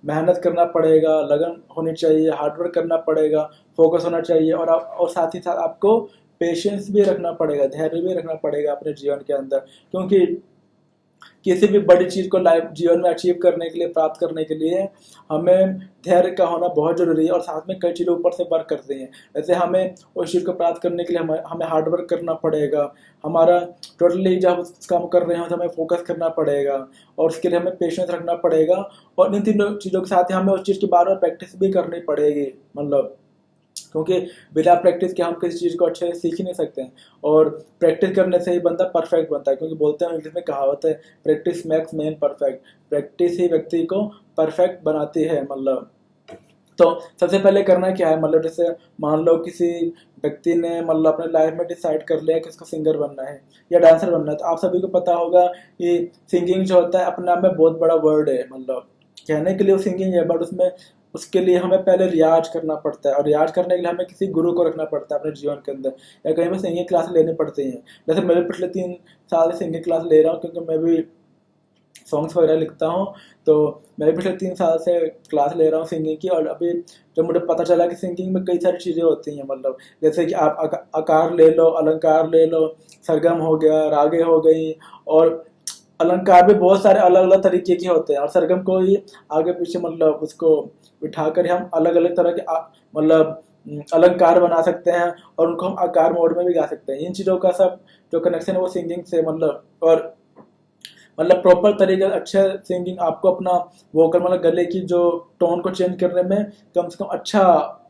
मेहनत करना पड़ेगा, लगन होनी चाहिए, हार्डवर्क करना पड़ेगा, फोकस होना चाहिए, और साथ ही साथ आपको पेशेंस भी रखना पड़ेगा, धैर्य भी रखना पड़ेगा अपने जीवन के अंदर, क्योंकि किसी भी बड़ी चीज़ को लाइफ जीवन में अचीव करने के लिए, प्राप्त करने के लिए हमें धैर्य का होना बहुत ज़रूरी है, और साथ में कई चीज़ें ऊपर से वर्क करते हैं। जैसे हमें उस चीज़ को प्राप्त करने के लिए हमें हार्ड वर्क करना पड़ेगा, हमारा टोटली जब उस काम कर रहे हो तो हमें फोकस करना पड़ेगा, और उसके लिए हमें पेशेंस रखना पड़ेगा, और इन तीनों चीज़ों के साथ ही हमें उस चीज़ की बार बार प्रैक्टिस भी करनी पड़ेगी, मतलब क्योंकि बिना प्रैक्टिस के हम किसी चीज़ को अच्छे से सीख ही नहीं सकते हैं, और प्रैक्टिस करने से ही बंदा परफेक्ट बनता है, क्योंकि बोलते हैं इंग्लिश में कहावत है, practice makes man perfect, practice ही व्यक्ति को परफेक्ट बनाती है, मतलब तो सबसे पहले करना क्या है, मतलब जैसे मान लो किसी व्यक्ति ने मतलब अपने लाइफ में डिसाइड कर लिया कि उसको सिंगर बनना है या डांसर बनना है, तो आप सभी को पता होगा कि सिंगिंग जो होता है अपने आप में बहुत बड़ा वर्ड है, मतलब कहने के लिए वो सिंगिंग है, बट उसमें उसके लिए हमें पहले रियाज करना पड़ता है, और रियाज करने के लिए हमें किसी गुरु को रखना पड़ता है अपने जीवन के अंदर, या कहीं पर सिंगिंग क्लास लेनी पड़ती हैं। जैसे मैं भी पिछले 3 साल से सिंगिंग क्लास ले रहा हूँ, क्योंकि मैं भी सॉन्ग्स वगैरह लिखता हूँ, तो मैं भी पिछले 3 साल से क्लास ले रहा हूँ सिंगिंग की। और अभी जब मुझे पता चला कि सिंगिंग में कई सारी चीज़ें होती हैं, मतलब जैसे कि आप आकार ले लो, अलंकार ले लो, सरगम हो गया, रागे हो गई, और अलंकार भी बहुत सारे अलग अलग तरीके के होते हैं, और सरगम को ही आगे पीछे मतलब उसको बिठाकर हम अलग अलग तरह के मतलब अलंकार बना सकते हैं, और उनको हम आकार मोड में भी गा सकते हैं। इन चीज़ों का सब जो कनेक्शन है वो सिंगिंग से, मतलब और मतलब प्रॉपर तरीके से अच्छे सिंगिंग आपको अपना वोकल मतलब गले की जो टोन को चेंज करने में कम से कम अच्छा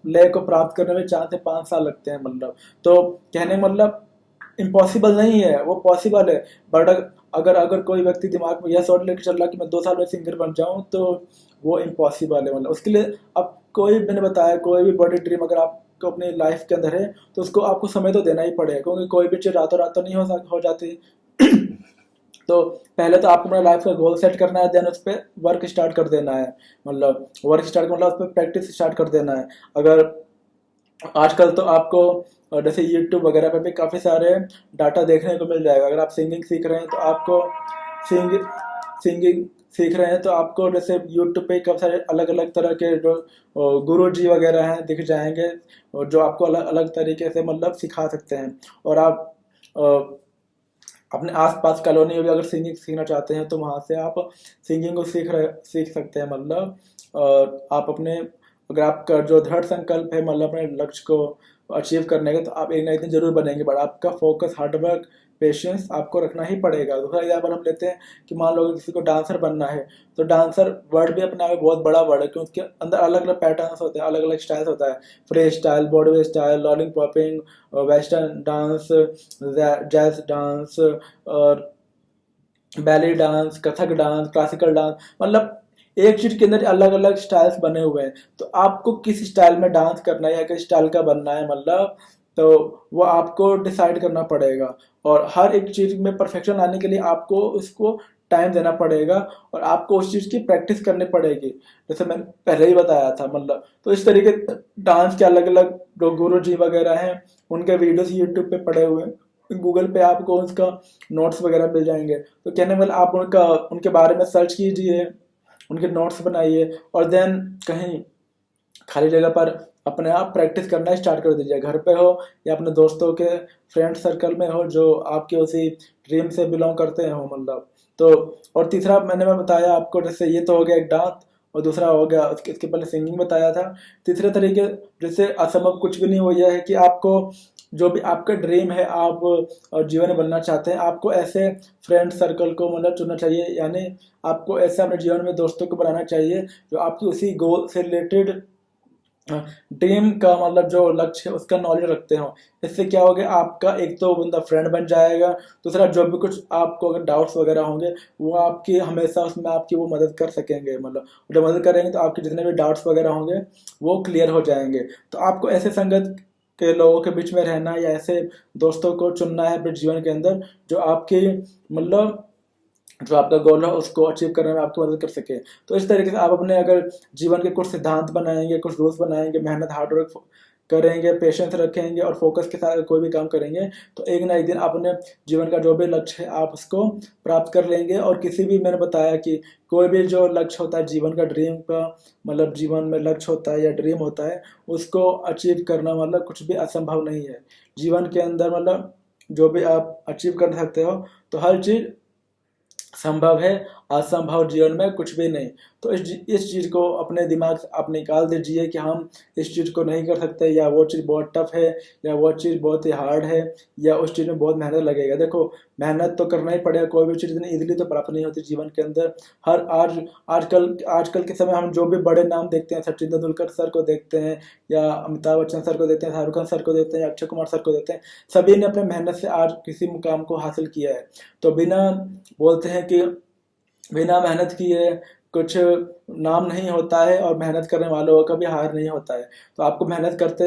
लय को प्राप्त करने में 4 से 5 साल लगते हैं, मतलब तो कहने मतलब इम्पॉसिबल नहीं है, वो पॉसिबल है, बट अगर अगर कोई व्यक्ति दिमाग में यह सोच लेकर चल रहा कि मैं 2 साल में सिंगर बन जाऊं, तो वो इम्पॉसिबल है, मतलब उसके लिए अब कोई मैंने बताया कोई भी बड़ी ड्रीम अगर आपको अपनी लाइफ के अंदर है, तो उसको आपको समय तो देना ही पड़ेगा, क्योंकि कोई भी चीज़ रातों रात तो नहीं हो जाती। तो पहले तो आपको अपना लाइफ का गोल सेट करना है, देन उस पर वर्क स्टार्ट कर देना है, मतलब वर्क स्टार्ट मतलब उस पर प्रैक्टिस स्टार्ट कर देना है। अगर आजकल तो आपको जैसे यूट्यूब वगैरह पे भी काफ़ी सारे डाटा देखने को मिल जाएगा। अगर आप सिंगिंग सीख रहे हैं तो आपको सिंग सिंगिंग सीख रहे हैं तो आपको जैसे यूट्यूब पे काफ़ी सारे अलग अलग तरह के जो गुरु जी वगैरह हैं दिख जाएंगे, और जो आपको अलग अलग तरीके से मतलब सिखा सकते हैं। और आप अपने आसपास कॉलोनी में भी अगर सिंगिंग सीखना चाहते हैं तो वहाँ से आप सिंगिंग को सीख सकते हैं, मतलब और आप अपने अगर आपका जो दृढ़ संकल्प है मतलब अपने लक्ष्य को अचीव करने का, तो आप एक ना एक दिन जरूर बनेंगे, बट आपका फोकस, हार्डवर्क, पेशेंस आपको रखना ही पड़ेगा। दूसरा एग्जाम्पल हम लेते हैं कि मान लो किसी को डांसर बनना है, तो डांसर वर्ड भी अपने आप में बहुत बड़ा वर्ड है, क्योंकि उसके अंदर अलग अलग पैटर्न्स होते हैं, अलग अलग स्टाइल्स होता है, free style, Bollywood style, locking popping, western dance, jazz dance, और belly dance, Kathak dance, classical dance, मतलब एक चीज के अंदर अलग अलग स्टाइल्स बने हुए हैं। तो आपको किस स्टाइल में डांस करना है या किस स्टाइल का बनना है, मतलब तो वो आपको डिसाइड करना पड़ेगा। और हर एक चीज में परफेक्शन लाने के लिए आपको उसको टाइम देना पड़ेगा, और आपको उस चीज की प्रैक्टिस करनी पड़ेगी, जैसे मैंने पहले ही बताया था, मतलब तो इस तरीके डांस के अलग अलग जो गुरु जी वगैरह हैं उनके वीडियोस यूट्यूब पे पड़े हुए हैं, गूगल पे आपको उसका नोट्स वगैरह मिल जाएंगे। तो कहने वाला आप उनका उनके बारे में सर्च कीजिए, उनके नोट्स बनाइए, और देन कहीं खाली जगह पर अपने आप प्रैक्टिस करना स्टार्ट कर दीजिए, घर पे हो या अपने दोस्तों के फ्रेंड सर्कल में हो जो आपके उसी ड्रीम से बिलोंग करते हो मतलब। तो और तीसरा मैं बताया आपको, जैसे ये तो हो गया एक डांस, और दूसरा हो गया इसके पहले सिंगिंग बताया था। तीसरे तरीके जैसे असंभव कुछ भी नहीं, वो यह है कि आपको जो भी आपका ड्रीम है, आप जीवन में बनना चाहते हैं, आपको ऐसे फ्रेंड सर्कल को मतलब चुनना चाहिए, यानी आपको ऐसे अपने जीवन में दोस्तों को बनाना चाहिए जो आपकी उसी गोल से रिलेटेड ड्रीम का मतलब जो लक्ष्य है उसका नॉलेज रखते हो। इससे क्या होगा, आपका एक तो बंदा फ्रेंड बन जाएगा, दूसरा जो भी कुछ आपको अगर डाउट्स वगैरह होंगे वो आपकी हमेशा उसमें आपकी वो मदद कर सकेंगे, मतलब जब मदद करेंगे तो आपके जितने भी डाउट्स वगैरह होंगे वो क्लियर हो जाएंगे। तो आपको ऐसे संगत के लोगों के बीच में रहना है या ऐसे दोस्तों को चुनना है अपने जीवन के अंदर जो आपकी मतलब जो आपका गोल है उसको अचीव करने में आपकी मदद कर सके। तो इस तरीके से आप अपने अगर जीवन के कुछ सिद्धांत बनाएंगे, कुछ रूल्स बनाएंगे, मेहनत हार्ड वर्क करेंगे, पेशेंस रखेंगे और फोकस के साथ कोई भी काम करेंगे तो एक ना एक दिन अपने जीवन का जो भी लक्ष्य है आप उसको प्राप्त कर लेंगे। और किसी भी, मैंने बताया कि कोई भी जो लक्ष्य होता है जीवन का, ड्रीम का मतलब जीवन में लक्ष्य होता है या ड्रीम होता है, उसको अचीव करना मतलब कुछ भी असंभव नहीं है जीवन के अंदर। मतलब जो भी आप अचीव कर सकते हो, तो हर चीज संभव है, असंभव जीवन में कुछ भी नहीं। तो इस चीज़ को अपने दिमाग से आप निकाल दीजिए कि हम इस चीज़ को नहीं कर सकते, या वो चीज़ बहुत टफ है, या वो चीज़ बहुत ही हार्ड है, या उस चीज़ में बहुत मेहनत लगेगा। देखो मेहनत तो करना ही पड़ेगा, कोई भी चीज़ इतनी इजीली तो प्राप्त नहीं होती जीवन के अंदर। हर आजकल के समय हम जो भी बड़े नाम देखते हैं, सचिन तेंदुलकर सर को देखते हैं, या अमिताभ बच्चन सर को देखते हैं, शाहरुख खान सर को देखते हैं, अक्षय कुमार सर को देखते हैं, सभी ने अपने मेहनत से आज किसी मुकाम को हासिल किया है। तो बिना बोलते हैं कि बिना मेहनत किए कुछ नाम नहीं होता है, और मेहनत करने वालों का कभी हार नहीं होता है। तो आपको मेहनत करते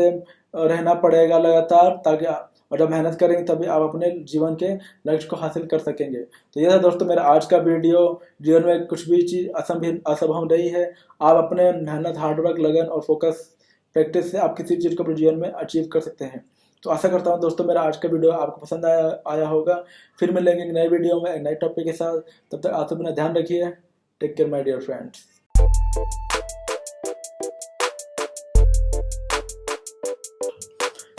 रहना पड़ेगा लगातार, ताकि और जब मेहनत करेंगे तभी आप अपने जीवन के लक्ष्य को हासिल कर सकेंगे। तो यह था दोस्तों मेरा आज का वीडियो। जीवन में कुछ भी चीज़ असंभव नहीं है। आप अपने मेहनत, हार्डवर्क, लगन और फोकस प्रैक्टिस से आप किसी चीज़ को अपने जीवन में अचीव कर सकते हैं। तो आशा करता हूँ दोस्तों मेरा आज का वीडियो आपको पसंद आया होगा। फिर मिलेंगे एक नए वीडियो में एक नए टॉपिक के साथ। तब तक आप अपना ध्यान रखिए। Take care my dear friends.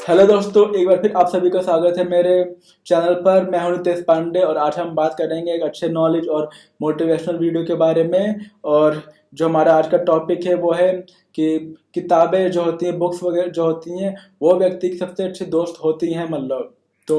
Hello दोस्तों, एक बार फिर आप सभी का स्वागत है मेरे चैनल पर। मैं हूं नितेश पांडे और आज हम बात करेंगे एक अच्छे नॉलेज और मोटिवेशनल वीडियो के बारे में। और जो हमारा आज का टॉपिक है वो है कि किताबें जो होती हैं, बुक्स वगैरह जो होती हैं, वो व्यक्ति की सबसे अच्छी दोस्त होती हैं मतलब। तो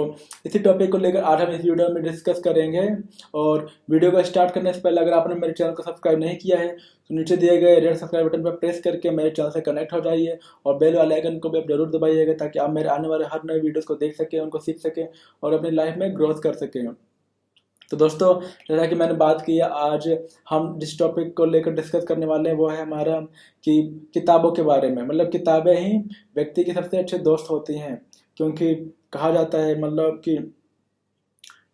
इसी टॉपिक को लेकर आज हम इस वीडियो में डिस्कस करेंगे। और वीडियो को स्टार्ट करने से पहले अगर आपने मेरे चैनल को सब्सक्राइब नहीं किया है तो नीचे दिए गए रेड सब्सक्राइब बटन पर प्रेस करके मेरे चैनल से कनेक्ट हो जाइए, और बेल वाले आइकन को भी आप जरूर दबाइएगा ताकि आप मेरे आने वाले हर नए वीडियोस को देख सकें, उनको सीख सकें और अपनी लाइफ में ग्रोथ कर सकें। तो दोस्तों जैसा कि मैंने बात की है, आज हम जिस टॉपिक को लेकर डिस्कस करने वाले हैं वो है हमारा कि किताबों के बारे में। मतलब किताबें ही व्यक्ति की सबसे अच्छे दोस्त होती हैं, क्योंकि कहा जाता है मतलब कि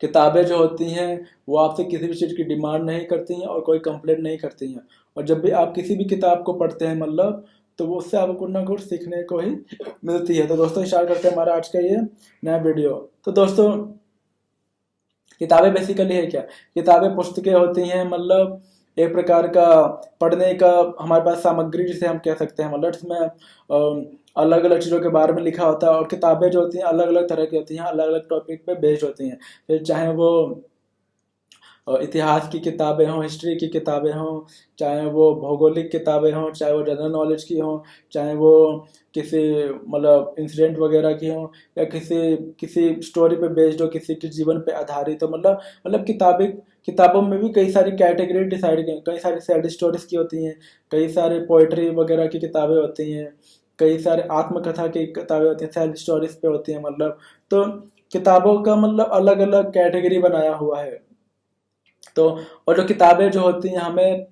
किताबें जो होती हैं वो आपसे किसी भी चीज़ की डिमांड नहीं करती हैं और कोई कंप्लेंट नहीं करती हैं। और जब भी आप किसी भी किताब को पढ़ते हैं मतलब, तो वो उससे आपको कुछ ना कुछ सीखने को ही मिलती है। तो दोस्तों स्टार्ट करते हैं हमारा आज का ये नया वीडियो। तो दोस्तों किताबें बेसिकली है क्या? किताबें पुस्तकें होती हैं, मतलब एक प्रकार का पढ़ने का हमारे पास सामग्री जिसे हम कह सकते हैं। मतलब इसमें अलग अलग चीज़ों के बारे में लिखा होता है, और किताबें जो होती हैं अलग अलग तरह की होती हैं, अलग अलग टॉपिक पे बेस्ड होती हैं। फिर चाहे वो इतिहास की किताबें हों, हिस्ट्री की किताबें हों, चाहे वो भौगोलिक किताबें हों, चाहे वो जनरल नॉलेज की हों, चाहे वो किसी मतलब इंसिडेंट वगैरह की हों, या किसी किसी स्टोरी पे बेस्ड हो, किसी के जीवन पे आधारित हो। मतलब किताबों में भी कई सारी कैटेगरी डिसाइड की, कई सारी सैड स्टोरीज की होती हैं, कई सारे पोइट्री वगैरह की किताबें होती हैं, कई सारे आत्मकथा की किताबें होती हैं, सेल्फ स्टोरीज पे होती हैं मतलब। तो किताबों का मतलब अलग अलग कैटेगरी बनाया हुआ है। तो और जो किताबें जो होती हैं हमें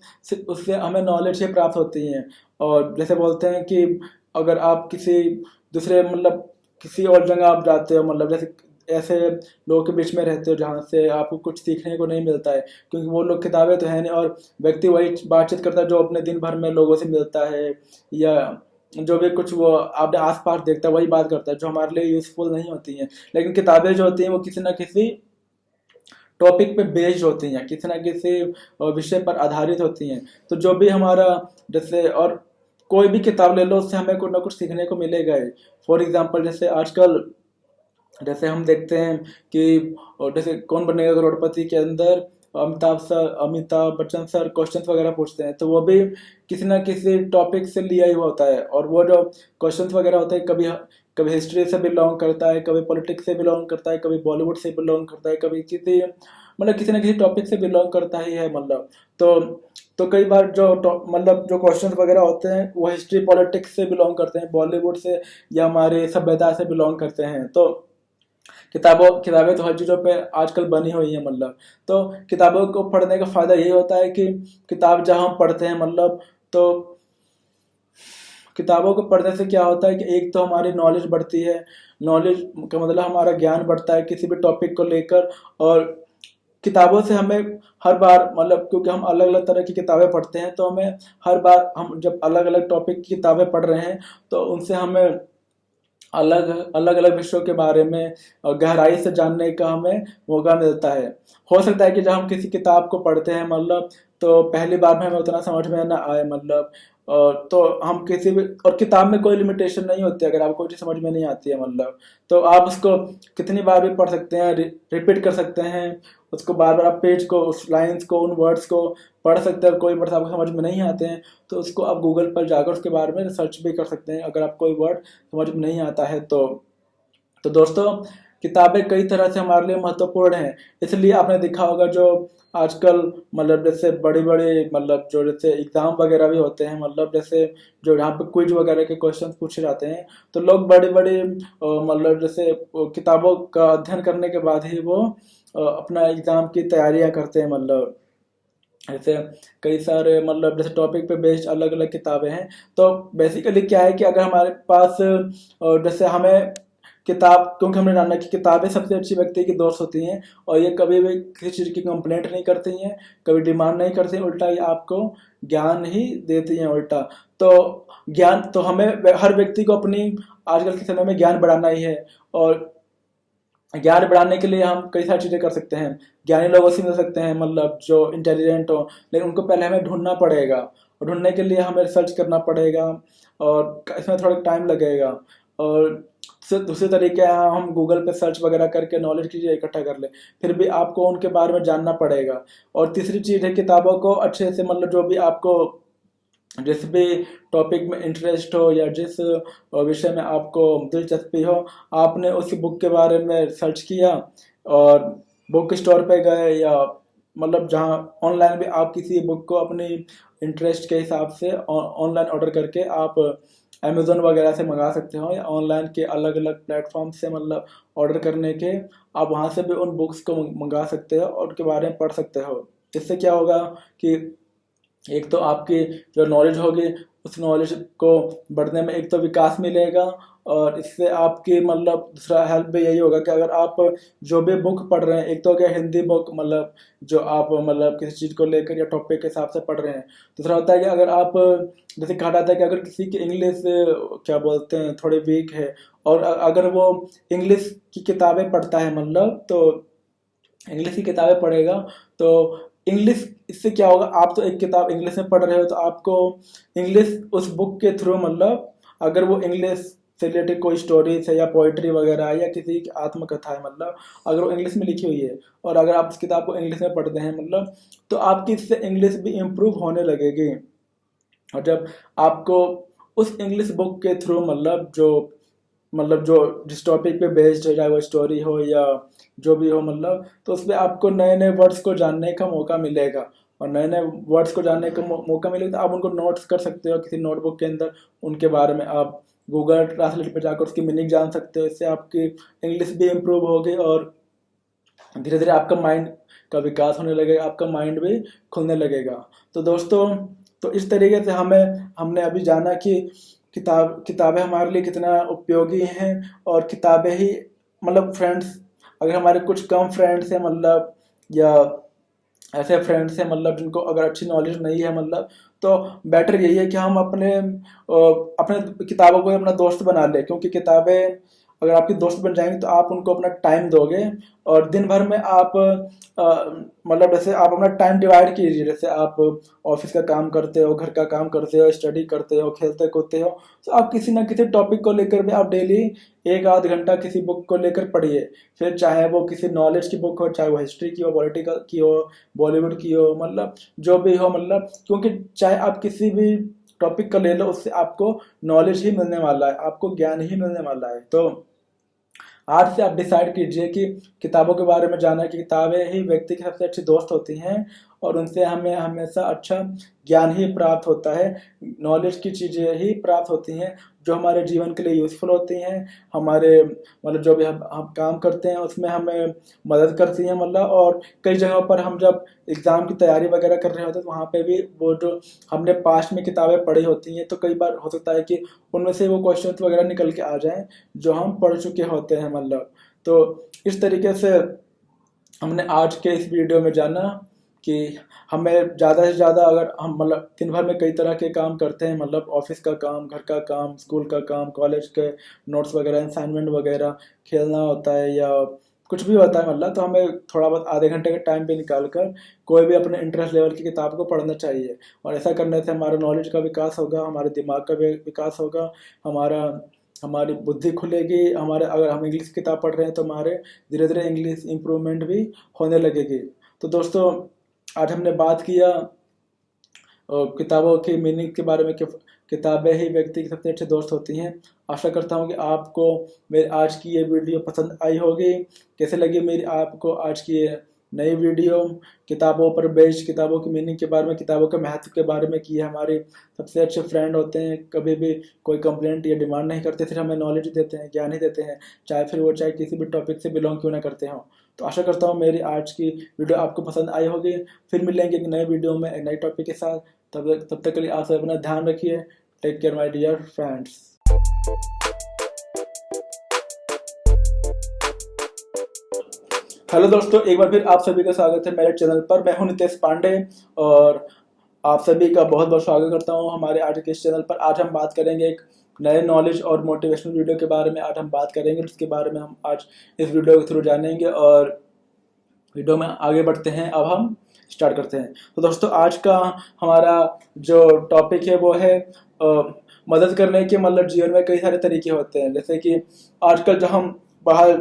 उससे हमें नॉलेज ही प्राप्त होती हैं। और जैसे बोलते हैं कि अगर आप किसी दूसरे मतलब किसी और जगह आप जाते हो, मतलब जैसे ऐसे लोगों के बीच में रहते हो जहाँ से आपको कुछ सीखने को नहीं मिलता है, क्योंकि वो लोग किताबें तो है नहीं, और व्यक्ति वही बातचीत करता है जो अपने दिन भर में लोगों से मिलता है, या जो भी कुछ वो आपने आसपास देखता है वही बात करता है जो हमारे लिए यूजफुल नहीं होती हैं। लेकिन किताबें जो होती हैं वो किसी ना किसी टॉपिक पे बेस्ड होती हैं, किसी ना किसी विषय पर आधारित होती हैं। तो जो भी हमारा जैसे, और कोई भी किताब ले लो उससे हमें कुछ ना कुछ सीखने को मिलेगा ही। फॉर एग्जाम्पल जैसे आजकल जैसे हम देखते हैं कि और जैसे कौन बनेगा करोड़पति के अंदर अमिताभ बच्चन सर क्वेश्चंस वगैरह पूछते हैं, तो वो भी किसी ना किसी टॉपिक से लिया ही होता है। और वो जो क्वेश्चंस वगैरह होते हैं कभी कभी हिस्ट्री से बिलोंग करता है, कभी पॉलिटिक्स से बिलोंग करता है, कभी बॉलीवुड से बिलोंग करता है, कभी किसी मतलब किसी ना किसी टॉपिक से बिलोंग करता ही है मतलब। तो कई बार जो मतलब जो क्वेश्चंस वगैरह होते हैं वो हिस्ट्री पॉलिटिक्स से बिलोंग करते हैं, बॉलीवुड से या हमारे सभ्यता से बिलोंग करते हैं। तो किताबें तो हर चीज़ों पे आजकल बनी हुई है मतलब। तो किताबों को पढ़ने का फ़ायदा यही होता है कि किताब जहाँ हम पढ़ते हैं मतलब, तो किताबों को पढ़ने से क्या होता है कि एक तो हमारी नॉलेज बढ़ती है, नॉलेज का मतलब हमारा ज्ञान बढ़ता है किसी भी टॉपिक को लेकर। और किताबों से हमें हर बार मतलब क्योंकि हम अलग अलग तरह की किताबें पढ़ते हैं, तो हमें हर बार हम जब अलग अलग टॉपिक की किताबें पढ़ रहे हैं तो उनसे हमें अलग अलग अलग विषयों के बारे में गहराई से जानने का हमें मौका मिलता है। हो सकता है कि जब हम किसी किताब को पढ़ते हैं मतलब, तो पहली बार में हमें उतना समझ में ना आए मतलब, तो हम किसी भी और किताब में कोई लिमिटेशन नहीं होती अगर आपको चीज़ समझ में नहीं आती है मतलब, तो आप उसको कितनी बार भी पढ़ सकते हैं, रिपीट कर सकते हैं उसको, बार बार आप पेज को, उस लाइन्स को, उन वर्ड्स को पढ़ सकते हैं। कोई वर्ड्स आपको समझ में नहीं आते हैं तो उसको आप गूगल पर जाकर उसके बारे में रिसर्च भी कर सकते हैं अगर आप कोई वर्ड समझ में नहीं आता है तो दोस्तों किताबें कई तरह से हमारे लिए महत्वपूर्ण हैं। इसलिए आपने देखा होगा जो आजकल मतलब जैसे बड़ी बड़ी मतलब जो जैसे एग्जाम वगैरह भी होते हैं मतलब, जैसे जो यहाँ पे क्विज वगैरह के क्वेश्चन पूछे जाते हैं तो लोग बड़े बड़े मतलब जैसे किताबों का अध्ययन करने के बाद ही वो अपना एग्जाम की तैयारियां करते हैं मतलब। ऐसे कई सारे मतलब जैसे टॉपिक पे बेस्ड अलग अलग किताबें हैं। तो बेसिकली क्या है कि अगर हमारे पास जैसे हमें किताब, क्योंकि हमने जाना कि किताबें सबसे अच्छी व्यक्ति की दोस्त होती हैं और ये कभी भी किसी चीज़ की कंप्लेंट नहीं करती हैं, कभी डिमांड नहीं करती हैं, उल्टा ये आपको ज्ञान ही देती हैं उल्टा। तो ज्ञान तो हमें हर व्यक्ति को अपनी आजकल के समय में ज्ञान बढ़ाना ही है। और ज्ञान बढ़ाने के लिए हम कई सारी चीज़ें कर सकते हैं, ज्ञानी लोगों से मिल सकते हैं मतलब जो इंटेलिजेंट हो, लेकिन उनको पहले हमें ढूंढना पड़ेगा और ढूंढने के लिए हमें रिसर्च करना पड़ेगा और इसमें थोड़ा टाइम लगेगा। और दूसरे तरीके हैं हम गूगल पे सर्च वगैरह करके नॉलेज की चीज़ें इकट्ठा कर ले, फिर भी आपको उनके बारे में जानना पड़ेगा। और तीसरी चीज़ है किताबों को अच्छे से मतलब जो भी आपको जिस भी टॉपिक में इंटरेस्ट हो या जिस विषय में आपको दिलचस्पी हो, आपने उस बुक के बारे में सर्च किया और बुक स्टोर पे गए या मतलब जहाँ ऑनलाइन भी आप किसी बुक को अपनी इंटरेस्ट के हिसाब से ऑनलाइन ऑर्डर करके आप अमेज़न वगैरह से मंगा सकते हो या ऑनलाइन के अलग अलग प्लेटफॉर्म से मतलब ऑर्डर करने के आप वहाँ से भी उन बुक्स को मंगा सकते हो और उनके बारे में पढ़ सकते हो। इससे क्या होगा कि एक तो आपकी जो नॉलेज होगी उस नॉलेज को बढ़ने में एक तो विकास मिलेगा और इससे आपकी मतलब दूसरा हेल्प भी यही होगा कि अगर आप जो भी बुक पढ़ रहे हैं, एक तो क्या हिंदी बुक मतलब जो आप मतलब किसी चीज़ को लेकर या टॉपिक के हिसाब से पढ़ रहे हैं, दूसरा होता है कि अगर आप जैसे कहा जाता है कि अगर किसी की इंग्लिश क्या बोलते हैं थोड़ी वीक है और अगर वो इंग्लिश की किताबें पढ़ता है मतलब, तो इंग्लिश की किताबें पढ़ेगा तो इंग्लिश इससे क्या होगा, आप तो एक किताब इंग्लिश में पढ़ रहे हो तो आपको इंग्लिश उस बुक के थ्रू मतलब अगर वो इंग्लिश से रिलेटेड कोई स्टोरीज है या पोइट्री वगैरह है या किसी की आत्मकथा है मतलब, अगर वो इंग्लिश में लिखी हुई है और अगर आप उस किताब को इंग्लिश में पढ़ते हैं मतलब, तो आपकी इससे इंग्लिश भी इम्प्रूव होने लगेगी। और जब आपको उस इंग्लिश बुक के थ्रू मतलब जो जिस टॉपिक पे बेस्ड है, चाहे वो स्टोरी हो या जो भी हो मतलब, तो उसमें आपको नए नए वर्ड्स को जानने का मौका मिलेगा और नए नए वर्ड्स को जानने का मौका मिलेगा तो आप उनको नोट्स कर सकते हो किसी नोटबुक के अंदर, उनके बारे में आप गूगल ट्रांसलेट पे जाकर उसकी मीनिंग जान सकते हो। इससे आपकी इंग्लिश भी इम्प्रूव होगी और धीरे धीरे आपका माइंड का विकास होने लगेगा, आपका माइंड भी खुलने लगेगा। तो दोस्तों, तो इस तरीके से हमने अभी जाना कि किताबें हमारे लिए कितना उपयोगी हैं और किताबें ही मतलब फ्रेंड्स, अगर हमारे कुछ कम फ्रेंड्स हैं मतलब या ऐसे फ्रेंड्स हैं मतलब जिनको अगर अच्छी नॉलेज नहीं है मतलब, तो बेटर यही है कि हम अपने किताबों को अपना दोस्त बना लें, क्योंकि किताबें अगर आपके दोस्त बन जाएंगे तो आप उनको अपना टाइम दोगे, और दिन भर में आप मतलब जैसे आप अपना टाइम डिवाइड कीजिए। जैसे आप ऑफिस का काम करते हो, घर का काम करते हो, स्टडी करते हो, खेलते कूदते हो, तो आप किसी ना किसी टॉपिक को लेकर भी आप डेली 1 आध घंटा किसी बुक को लेकर पढ़िए। फिर चाहे वो किसी नॉलेज की बुक हो, चाहे वो हिस्ट्री की हो, पॉलिटिकल की हो, बॉलीवुड की हो, मतलब जो भी हो, मतलब क्योंकि चाहे आप किसी भी टॉपिक का ले लो, उससे आपको नॉलेज ही मिलने वाला है, आपको ज्ञान ही मिलने वाला है। तो आज से आप डिसाइड कीजिए कि किताबों के बारे में जाना, कि किताबें ही व्यक्ति की सबसे अच्छी दोस्त होती हैं, और उनसे हमें हमेशा अच्छा ज्ञान ही प्राप्त होता है। नॉलेज की चीज़ें ही प्राप्त होती हैं जो हमारे जीवन के लिए यूज़फुल होती हैं, हमारे मतलब जो भी हम काम करते हैं उसमें हमें मदद करती हैं, मतलब। और कई जगहों पर हम जब एग्ज़ाम की तैयारी वगैरह कर रहे होते हैं तो वहाँ पे भी वो जो हमने पास्ट में किताबें पढ़ी होती हैं, तो कई बार हो सकता है कि उनमें से वो क्वेश्चन वगैरह निकल के आ जाएं जो हम पढ़ चुके होते हैं, मतलब। तो इस तरीके से हमने आज के इस वीडियो में जाना कि हमें ज़्यादा से ज़्यादा, अगर हम मतलब दिन भर में कई तरह के काम करते हैं, मतलब ऑफिस का काम, घर का काम, स्कूल का काम, कॉलेज के नोट्स वगैरह, असाइनमेंट वगैरह, खेलना होता है या कुछ भी होता है, मतलब। तो हमें थोड़ा बहुत आधे घंटे का टाइम भी निकाल कर कोई भी अपने इंटरेस्ट लेवल की किताब को पढ़ना चाहिए। और ऐसा करने से हमारा नॉलेज का विकास होगा, हमारे दिमाग का भी विकास होगा, हमारा हमारी बुद्धि खुलेगी, हमारे अगर हम इंग्लिश की किताब पढ़ रहे हैं तो हमारे धीरे धीरे इंग्लिश इम्प्रूवमेंट भी होने लगेगी। तो दोस्तों, आज हमने बात किया किताबों की मीनिंग के बारे में कि किताबें ही व्यक्ति की सबसे अच्छे दोस्त होती हैं। आशा करता हूँ कि आपको मेरी आज की ये वीडियो पसंद आई होगी। कैसे लगी मेरी आपको आज की ये नई वीडियो, किताबों पर बेस्ड, किताबों की मीनिंग के बारे में, किताबों के महत्व के बारे में, कि ये हमारे सबसे अच्छे फ्रेंड होते हैं, कभी भी कोई कंप्लेंट या डिमांड नहीं करते, फिर हमें नॉलेज देते हैं, ज्ञान ही देते हैं, चाहे किसी भी टॉपिक से बिलोंग क्यों ना करते हों। तो आशा करता हूँ मेरी आज की वीडियो आपको पसंद आई होगी। फिर मिलेंगे एक नए वीडियो में एक नए टॉपिक के साथ। तब तक के लिए आप सब अपना ध्यान रखिए। Take care my dear friends. Hello दोस्तों, एक बार फिर आप सभी का स्वागत है मेरे चैनल पर। मैं हूं नितेश पांडे और आप सभी का बहुत बहुत स्वागत करता हूं हमारे आज के इस चैनल पर। आज हम बात करेंगे एक नए नॉलेज और मोटिवेशनल वीडियो के बारे में। आज हम बात करेंगे, उसके बारे में हम आज इस वीडियो के थ्रू जानेंगे, और वीडियो में आगे बढ़ते हैं। अब हम स्टार्ट करते हैं। तो दोस्तों, आज का हमारा जो टॉपिक है वो है मदद करने के, मतलब जीवन में कई सारे तरीके होते हैं। जैसे कि आजकल जब हम बाहर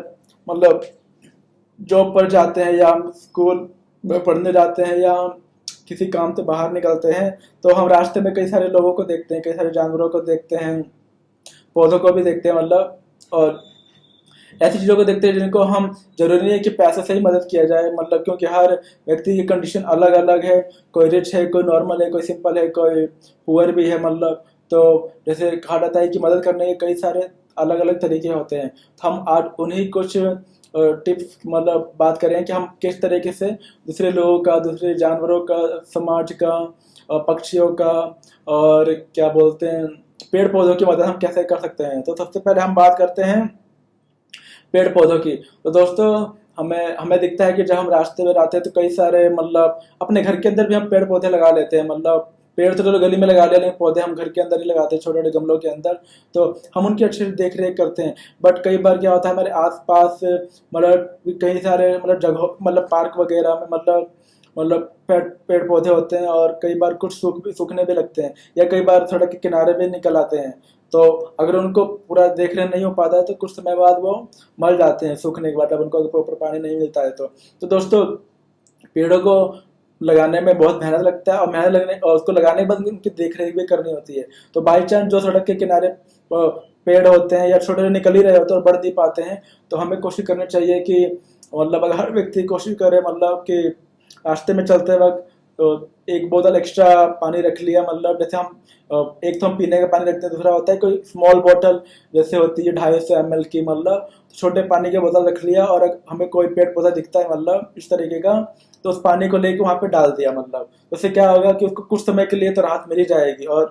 मतलब जॉब पर जाते हैं, या हम स्कूल में पढ़ने जाते हैं, या हम किसी काम से बाहर निकलते हैं, तो हम रास्ते में कई सारे लोगों को देखते हैं, कई सारे जानवरों को देखते हैं, पौधों को भी देखते हैं, मतलब। और ऐसी चीज़ों को देखते हैं जिनको हम, जरूरी नहीं है कि पैसे से ही मदद किया जाए, मतलब, क्योंकि हर व्यक्ति की कंडीशन अलग अलग है। कोई रिच है, कोई नॉर्मल है, कोई सिंपल है, कोई पुअर भी है, मतलब। तो जैसे कहा जाता है कि मदद करने के कई सारे अलग अलग तरीके होते हैं। तो हम आज उन्हीं कुछ टिप्स मतलब बात करें कि हम किस तरीके से दूसरे लोगों का, दूसरे जानवरों का, समाज का, पक्षियों का, और क्या बोलते हैं, पेड़ पौधों की मदद हम कैसे कर सकते हैं। तो सबसे पहले हम बात करते हैं पेड़ पौधों की। तो दोस्तों, हमें हमें दिखता है कि जब हम रास्ते में जाते हैं तो कई सारे, मतलब अपने घर के अंदर भी हम पेड़ पौधे लगा लेते हैं, मतलब पेड़ तो चलो गली में लगा लिया, लेकिन पौधे हम घर के अंदर ही लगाते हैं, छोटे छोटे गमलों के अंदर। तो हम उनकी अच्छे से देख रेख करते हैं। बट कई बार क्या होता है, हमारे आसपास मतलब कई सारे मतलब जगहों, मतलब पार्क वगैरह में, मतलब पेड़ पौधे होते हैं, और कई बार कुछ सूखने भी लगते हैं, या कई बार सड़क के किनारे भी निकल आते हैं। तो अगर उनको पूरा देख रेख नहीं हो पाता है तो कुछ समय बाद वो मर जाते हैं सूखने के बाद, जब उनको प्रॉपर पानी नहीं मिलता है। तो दोस्तों, पेड़ों को लगाने में बहुत मेहनत लगता है, और मेहनत लगने और उसको लगाने के बाद उनकी देख रेख भी करनी होती है। तो बाई चांस जो सड़क के किनारे पेड़ होते हैं या छोटे निकल ही रहे होते हैं और बढ़ नहीं पाते हैं, तो हमें कोशिश करनी चाहिए कि, मतलब अगर हर व्यक्ति कोशिश करे, मतलब कि रास्ते में चलते वक्त तो एक बोतल एक्स्ट्रा पानी रख लिया, मतलब जैसे हम एक तो हम पीने का पानी रखते हैं, दूसरा होता है कोई स्मॉल बोतल जैसे होती है 250 ml की, मतलब छोटे पानी की बोतल रख लिया, और हमें कोई पेड़ पौधा दिखता है, मतलब इस तरीके का, तो उस पानी को लेके वहां पे डाल दिया, मतलब। तो उससे क्या होगा कि उसको कुछ समय के लिए तो राहत मिल ही जाएगी। और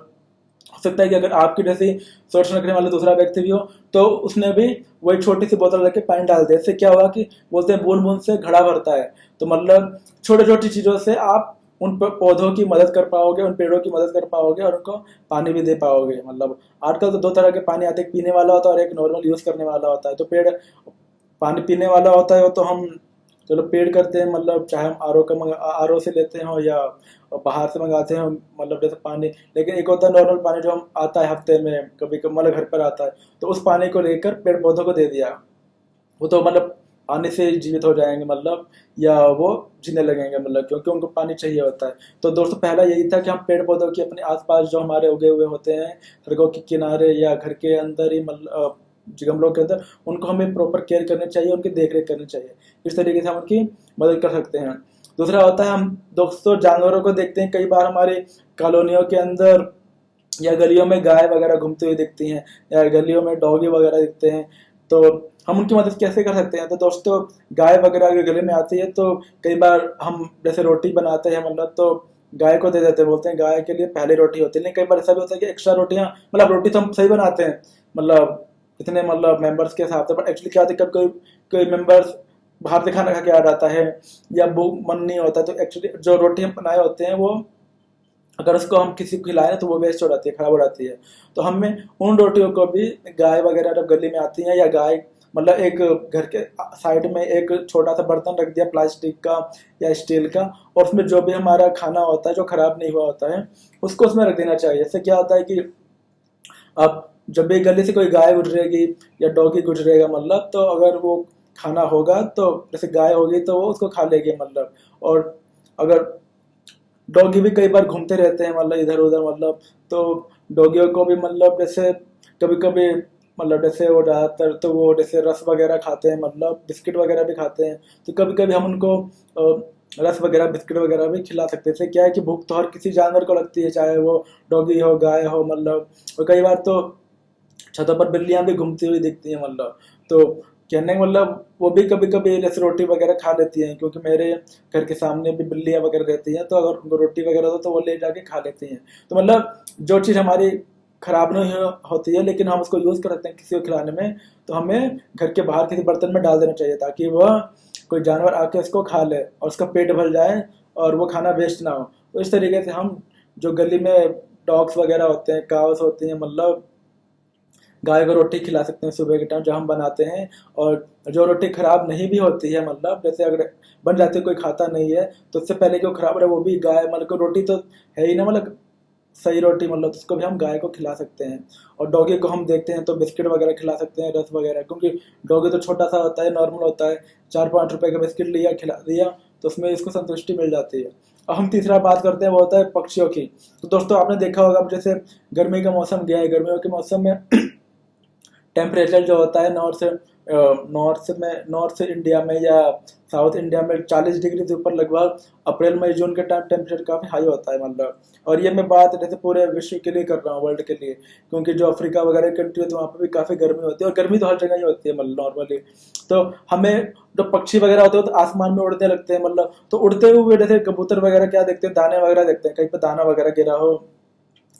हो सकता है कि अगर आपकी जैसी सोच रखने वाला दूसरा व्यक्ति भी हो तो उसने भी वही छोटी सी बोतल रख के पानी डाल दिया। इससे क्या होगा कि बोलते हैं बूंद बूंद से घड़ा भरता है। तो मतलब छोटी छोटी चीजों से आप उन पौधों की मदद कर पाओगे, उन पेड़ों की मदद कर पाओगे और उनको पानी भी दे पाओगे। मतलब आजकल तो दो तरह के पानी आते हैं, एक पीने वाला होता है और एक नॉर्मल यूज़ करने वाला होता है। तो पेड़ पानी पीने वाला होता है वो तो हम चलो पेड़ करते हैं, मतलब चाहे हम आर ओ से लेते हो या बाहर से मंगाते हैं, मतलब जैसे पानी। लेकिन एक होता है नॉर्मल पानी जो हम आता है हफ्ते में कभी कभी, मतलब घर पर आता है, तो उस पानी को लेकर पेड़ पौधों को दे दिया, वो तो मतलब पानी से जीवित हो जाएंगे, मतलब या वो जीने लगेंगे, मतलब क्योंकि उनको पानी चाहिए होता है। तो दोस्तों पहला यही था कि हम पेड़ पौधों की अपने आसपास जो हमारे उगे हुए होते हैं सड़कों के किनारे या घर के अंदर ही, मतलब गमलों के अंदर, उनको हमें प्रॉपर केयर करनी चाहिए, उनकी देख रेख करनी चाहिए। इस तरीके से हम उनकी मदद कर सकते हैं। दूसरा होता है हम दोस्तों जानवरों को देखते हैं, कई बार हमारे कॉलोनियों के अंदर या गलियों में गाय वगैरह घूमती हुई दिखती हैं या गलियों में डॉगी वगैरह दिखते हैं, तो हम उनकी मदद कैसे कर सकते हैं। तो दोस्तों गाय वगैरह अगर गले में आती है तो कई बार हम जैसे रोटी बनाते हैं, मतलब तो गाय को दे देते हैं, बोलते हैं गाय के लिए पहली रोटी होती है। लेकिन कई बार ऐसा भी होता है कि एक्स्ट्रा रोटियां, मतलब रोटी तो हम सही बनाते हैं, मतलब इतने मतलब मेंबर्स के हिसाब से, बट एक्चुअली क्या होता है कभी कोई कोई मेंबर्स बाहर से खाना खा के आ जाता है या भूख मन नहीं होता, तो एक्चुअली जो रोटी हम बनाए होते हैं वो अगर उसको हम किसी को खिलाएं तो वो वेस्ट हो जाती है, खराब हो जाती है। तो हमें उन रोटियों को भी गाय वगैरह जब गली में आती हैं या गाय, मतलब एक घर के साइड में एक छोटा सा बर्तन रख दिया प्लास्टिक का या स्टील का, और उसमें जो भी हमारा खाना होता है जो खराब नहीं हुआ होता है उसको उसमें रख देना चाहिए। इससे क्या होता है कि अब जब भी गली से कोई गाय गुजरेगी या डॉगी गुजरेगा, मतलब तो अगर वो खाना होगा तो जैसे गाय होगी तो वो उसको खा लेगी, मतलब। और अगर डॉगी भी कई बार घूमते रहते हैं, मतलब इधर उधर, मतलब तो डॉगियों को भी मतलब जैसे कभी कभी, मतलब जैसे वो ज़्यादातर तो वो जैसे रस वगैरह खाते हैं, मतलब बिस्किट वगैरह भी खाते हैं, तो कभी कभी हम उनको रस वगैरह बिस्किट वगैरह भी खिला सकते हैं। इससे क्या है कि भूख तो हर किसी जानवर को लगती है, चाहे वो डॉगी हो गाय हो, मतलब। और कई बार तो छतों पर बिल्लियां भी घूमती हुई दिखती हैं, मतलब। तो कहने का मतलब वो भी कभी कभी जैसे रोटी वगैरह खा लेती हैं, क्योंकि मेरे घर के सामने भी बिल्लियां वगैरह रहती हैं, तो अगर उनको रोटी वगैरह दो तो वो ले जाके खा लेती हैं। तो मतलब जो चीज़ हमारी खराब नहीं होती है लेकिन हम उसको यूज़ कर सकते हैं किसी को खिलाने में, तो हमें घर के बाहर किसी बर्तन में डाल देना चाहिए ताकि वह कोई जानवर आके उसको खा ले और उसका पेट भर जाए और वो खाना वेस्ट ना हो। तो इस तरीके से हम जो गली में डॉग्स वगैरह होते हैं, काउस होती हैं, मतलब गाय को रोटी खिला सकते हैं सुबह के टाइम जो हम बनाते हैं। और जो रोटी खराब नहीं भी होती है, मतलब जैसे अगर बन जाती है कोई खाता नहीं है तो उससे पहले कि वो खराब रहे वो भी गाय, मतलब रोटी तो है ही ना, मतलब सही रोटी, मतलब उसको भी हम गाय को खिला सकते हैं। और डॉगी को हम देखते हैं तो बिस्किट वगैरह खिला सकते हैं, रस वगैरह, क्योंकि डॉगी तो छोटा सा होता है, नॉर्मल होता है, 4-5 रुपए का बिस्किट लिया खिला दिया तो उसमें इसको संतुष्टि मिल जाती है। अब हम तीसरा बात करते हैं वो होता है पक्षियों की। तो दोस्तों आपने देखा होगा अब जैसे गर्मी का मौसम गया है, गर्मियों के मौसम में टेम्परेचर जो होता है नॉर्थ इंडिया में या साउथ इंडिया में 40 डिग्री से ऊपर लगभग अप्रैल मई जून के टाइम टेम्परेचर काफ़ी हाई होता है, मतलब। और ये मैं बात जैसे पूरे विश्व के लिए कर रहा हूँ, वर्ल्ड के लिए, क्योंकि जो अफ्रीका वगैरह कंट्री है तो वहाँ पर भी काफ़ी गर्मी होती है और गर्मी तो हर जगह ही होती है, मतलब नॉर्मली। तो हमें जो पक्षी वगैरह होते हैं तो आसमान में उड़ने लगते हैं, मतलब तो उड़ते हुए जैसे कबूतर वगैरह क्या देखते हैं, दाने वगैरह देखते हैं, कहीं पर दाना वगैरह गिरा हो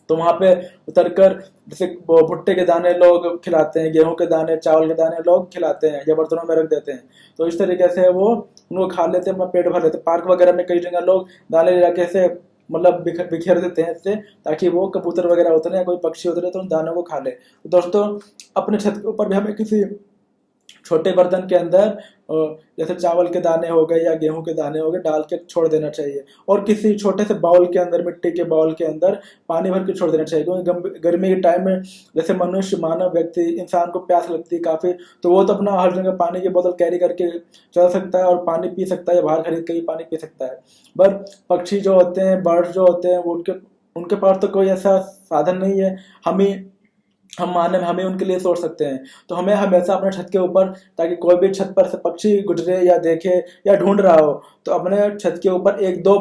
तो वहां पे उतर कर जैसे भुट्टे के दाने लोग खिलाते हैं, गेहूं के दाने, चावल के दाने लोग खिलाते हैं या बर्तनों में रख देते हैं। तो इस तरीके से वो उनको खा लेते हैं, अपना पेट भर लेते हैं। पार्क वगैरह में कई जगह लोग दाने ले जाके ऐसे मतलब बिखेर देते हैं इससे, ताकि वो कबूतर वगैरह उतरे या कोई पक्षी उतरे तो उन दानों को खा ले। तो दोस्तों अपने छत के ऊपर भी हमें किसी छोटे बर्तन के अंदर जैसे चावल के दाने हो गए या गेहूं के दाने हो गए डाल के छोड़ देना चाहिए, और किसी छोटे से बाउल के अंदर, मिट्टी के बाउल के अंदर पानी भर के छोड़ देना चाहिए, क्योंकि गर्मी के टाइम में जैसे मनुष्य, मानव व्यक्ति, इंसान को प्यास लगती है काफ़ी, तो वो तो अपना हर जगह पानी की बोतल कैरी करके चल सकता है और पानी पी सकता है, बाहर खरीद के भी पानी पी सकता है। पर पक्षी जो होते हैं, बर्ड्स जो होते हैं, वो उनके उनके पास तो कोई ऐसा साधन नहीं है। हम मानव हमें उनके लिए सोच सकते हैं, तो हमें हमेशा अपने छत के ऊपर, ताकि कोई भी छत पर से पक्षी गुजरे या देखे या ढूंढ रहा हो तो अपने छत के ऊपर 1-2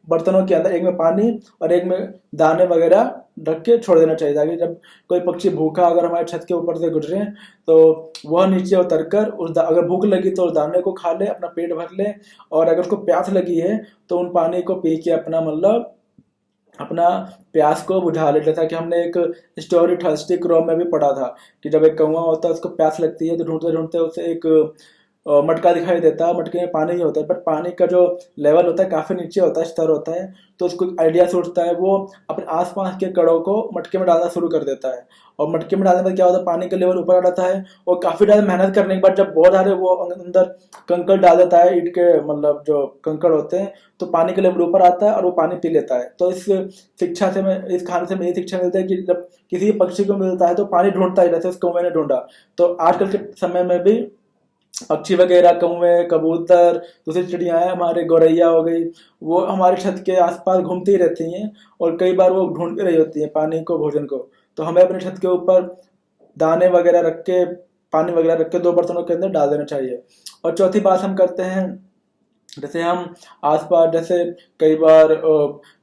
बर्तनों के अंदर, एक में पानी और एक में दाने वगैरह रख के छोड़ देना चाहिए, ताकि जब कोई पक्षी भूखा अगर हमारे छत के ऊपर से गुजरे तो वह नीचे उतर कर अगर भूख लगी तो उस दाने को खा ले, अपना पेट भर ले, और अगर उसको प्यास लगी है तो उन पानी को पी के अपना मतलब अपना प्यास को बुझा ले। जैसा कि हमने एक स्टोरी थर्स्टी क्रो में भी पढ़ा था कि जब एक कौवा होता है उसको प्यास लगती है तो ढूंढते ढूंढते उसे एक मटका दिखाई देता है, मटके में पानी ही होता है, बट पानी का जो लेवल होता है काफ़ी नीचे होता है, स्तर होता है। तो उसको आइडिया से उठता है, वो अपने आसपास के कणों को मटके में डालना शुरू कर देता है। और मटके में डालने पर क्या होता है, पानी का लेवल ऊपर आ जाता है। और काफ़ी ज़्यादा मेहनत करने के बाद जब बहुत सारे वो अंदर कंकड़ डाल देता है, ईंट के मतलब जो कंकड़ होते हैं, तो पानी का लेवल ऊपर आता है और वो पानी पी लेता है। तो इस शिक्षा से मैं इस कहानी से मेरी शिक्षा मिलती है कि जब किसी पक्षी को मिलता है तो पानी ढूंढता है, जैसे उस कौवे ने ढूंढा। तो आजकल के समय में भी पक्षी वगैरह, कौवे, कबूतर, दूसरी चिड़िया है हमारे, गौरैया हो गई, वो हमारे छत के आसपास घूमती रहती हैं। और कई बार वो ढूंढ भी रही होती हैं पानी को, भोजन को। तो हमें अपने छत के ऊपर दाने वगैरह रख के, पानी वगैरह रख के 2 बर्तनों के अंदर डाल देना चाहिए। और चौथी बात हम करते हैं, जैसे हम आसपास, जैसे कई बार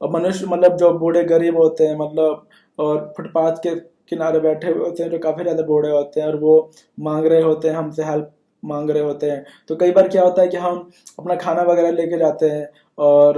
मनुष्य मतलब जो बूढ़े गरीब होते हैं, मतलब और फुटपाथ के किनारे बैठे हुए होते हैं, जो काफ़ी ज़्यादा बूढ़े होते हैं और वो मांग रहे होते हैं, हमसे हेल्प मांग रहे होते हैं। तो कई बार क्या होता है कि हम अपना खाना वगैरह लेके जाते हैं। और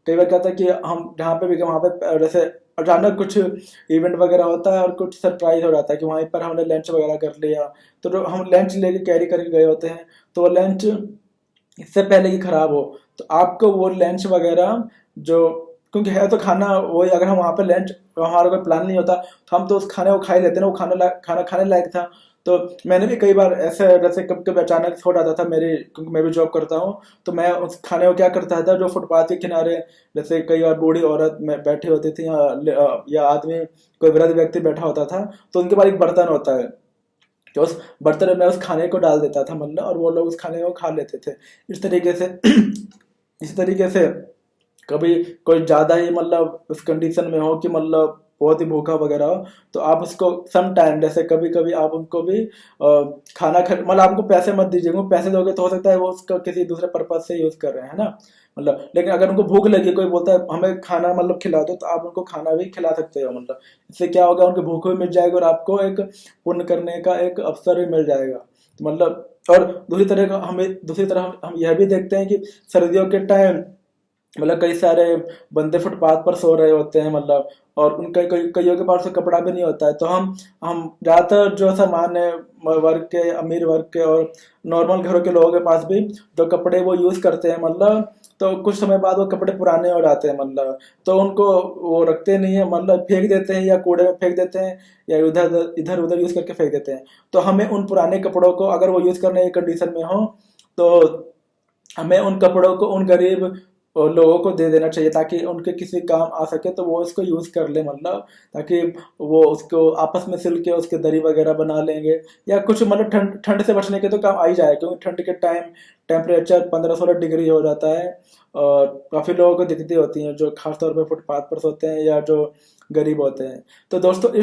कई बार क्या होता है कि हम जहाँ पे भी गए वहाँ पे जैसे अचानक कुछ इवेंट वगैरह होता है और कुछ सरप्राइज हो जाता है कि वहीं पर हमने लंच वगैरह कर लिया। तो जो हम लंच लेके कैरी करके गए होते हैं, तो वो लंच इससे पहले कि खराब हो, तो आपको वो लंच वगैरह जो, क्योंकि है तो खाना वही, अगर हम वहाँ पे लंच, हमारा कोई प्लान नहीं होता तो हम तो उस खाने को खा ही लेते ना, वो खाना खाने लायक था। तो मैंने भी कई बार ऐसे, जैसे कब कभी अचानक हो जाता था मेरी, क्योंकि मैं भी जॉब करता हूँ, तो मैं उस खाने को क्या करता था, जो फुटपाथ के किनारे, जैसे कई बार बूढ़ी औरत में बैठी होती थी, या आदमी, कोई वृद्ध व्यक्ति बैठा होता था, तो उनके पास एक बर्तन होता है, तो उस बर्तन में उस खाने को डाल देता था मतलब, और वो लोग उस खाने को खा लेते थे। इस तरीके से इस तरीके से कभी कोई ज़्यादा ही मतलब उस कंडीशन में हो कि मतलब बहुत ही भूखा वगैरह हो, तो आप उसको सम टाइम, जैसे कभी कभी आप उनको भी खाना मतलब आपको पैसे मत दीजिए, वो पैसे दोगे तो हो सकता है वो उसका किसी दूसरे पर्पज से यूज़ कर रहे हैं, है ना। मतलब लेकिन अगर उनको भूख लगी, कोई बोलता है हमें खाना मतलब खिला दो, तो आप उनको खाना भी खिला सकते हो। मतलब इससे क्या होगा, उनकी भूख भी मिट जाएगी और आपको एक पुण्य करने का एक अवसर भी मिल जाएगा। तो मतलब, और दूसरी तरह हम यह भी देखते हैं कि सर्दियों के टाइम मतलब कई सारे बंदे फुटपाथ पर सो रहे होते हैं, मतलब, और उनके कईयों के पास तो कपड़ा भी नहीं होता है। तो हम ज़्यादातर जो सामान्य वर्ग के, अमीर वर्ग के और नॉर्मल घरों के लोगों के पास भी जो कपड़े वो यूज़ करते हैं, मतलब, तो कुछ समय बाद वो कपड़े पुराने हो जाते हैं, मतलब, तो उनको वो रखते नहीं है, मतलब फेंक देते हैं, या कूड़े में फेंक देते हैं, या इधर उधर यूज़ करके फेंक देते हैं। तो हमें उन पुराने कपड़ों को, अगर वो यूज़ करने की कंडीशन में हो, तो हमें उन कपड़ों को उन गरीब लोगों को दे देना चाहिए, ताकि उनके किसी काम आ सके, तो वो इसको यूज़ कर ले, मतलब, ताकि वो उसको आपस में सिल के उसके दरी वगैरह बना लेंगे, या कुछ मतलब ठंड ठंड से बचने के तो काम आ ही जाए, क्योंकि ठंड के टाइम टेम्परेचर 15-16 डिग्री हो जाता है। और काफ़ी लोगों को दिक्कतें होती हैं, जो खासतौर पर फुटपाथ पर सोते हैं या जो गरीब होते हैं। तो दोस्तों,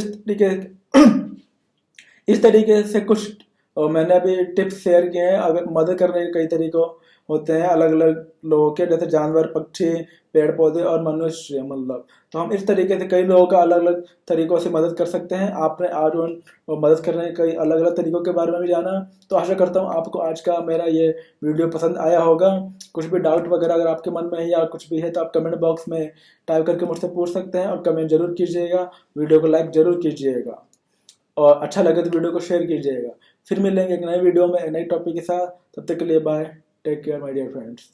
इस तरीके से कुछ मैंने अभी टिप्स शेयर किए हैं। अगर मदद करने के कई तरीकों होते हैं अलग अलग लोगों के, जैसे जानवर, पक्षी, पेड़ पौधे और मनुष्य, मतलब, तो हम इस तरीके से कई लोगों का अलग अलग तरीकों से मदद कर सकते हैं। आपने आज उन मदद करने के कई अलग अलग तरीकों के बारे में भी जाना। तो आशा करता हूँ आपको आज का मेरा ये वीडियो पसंद आया होगा। कुछ भी डाउट वगैरह अगर आपके मन में है या कुछ भी है, तो आप कमेंट बॉक्स में टाइप करके मुझसे पूछ सकते हैं, और कमेंट जरूर कीजिएगा, वीडियो को लाइक जरूर कीजिएगा, और अच्छा लगे तो वीडियो को शेयर कीजिएगा। फिर मिलेंगे एक नए वीडियो में, एक नई टॉपिक के साथ। तब तक के लिए bye, take care my dear friends.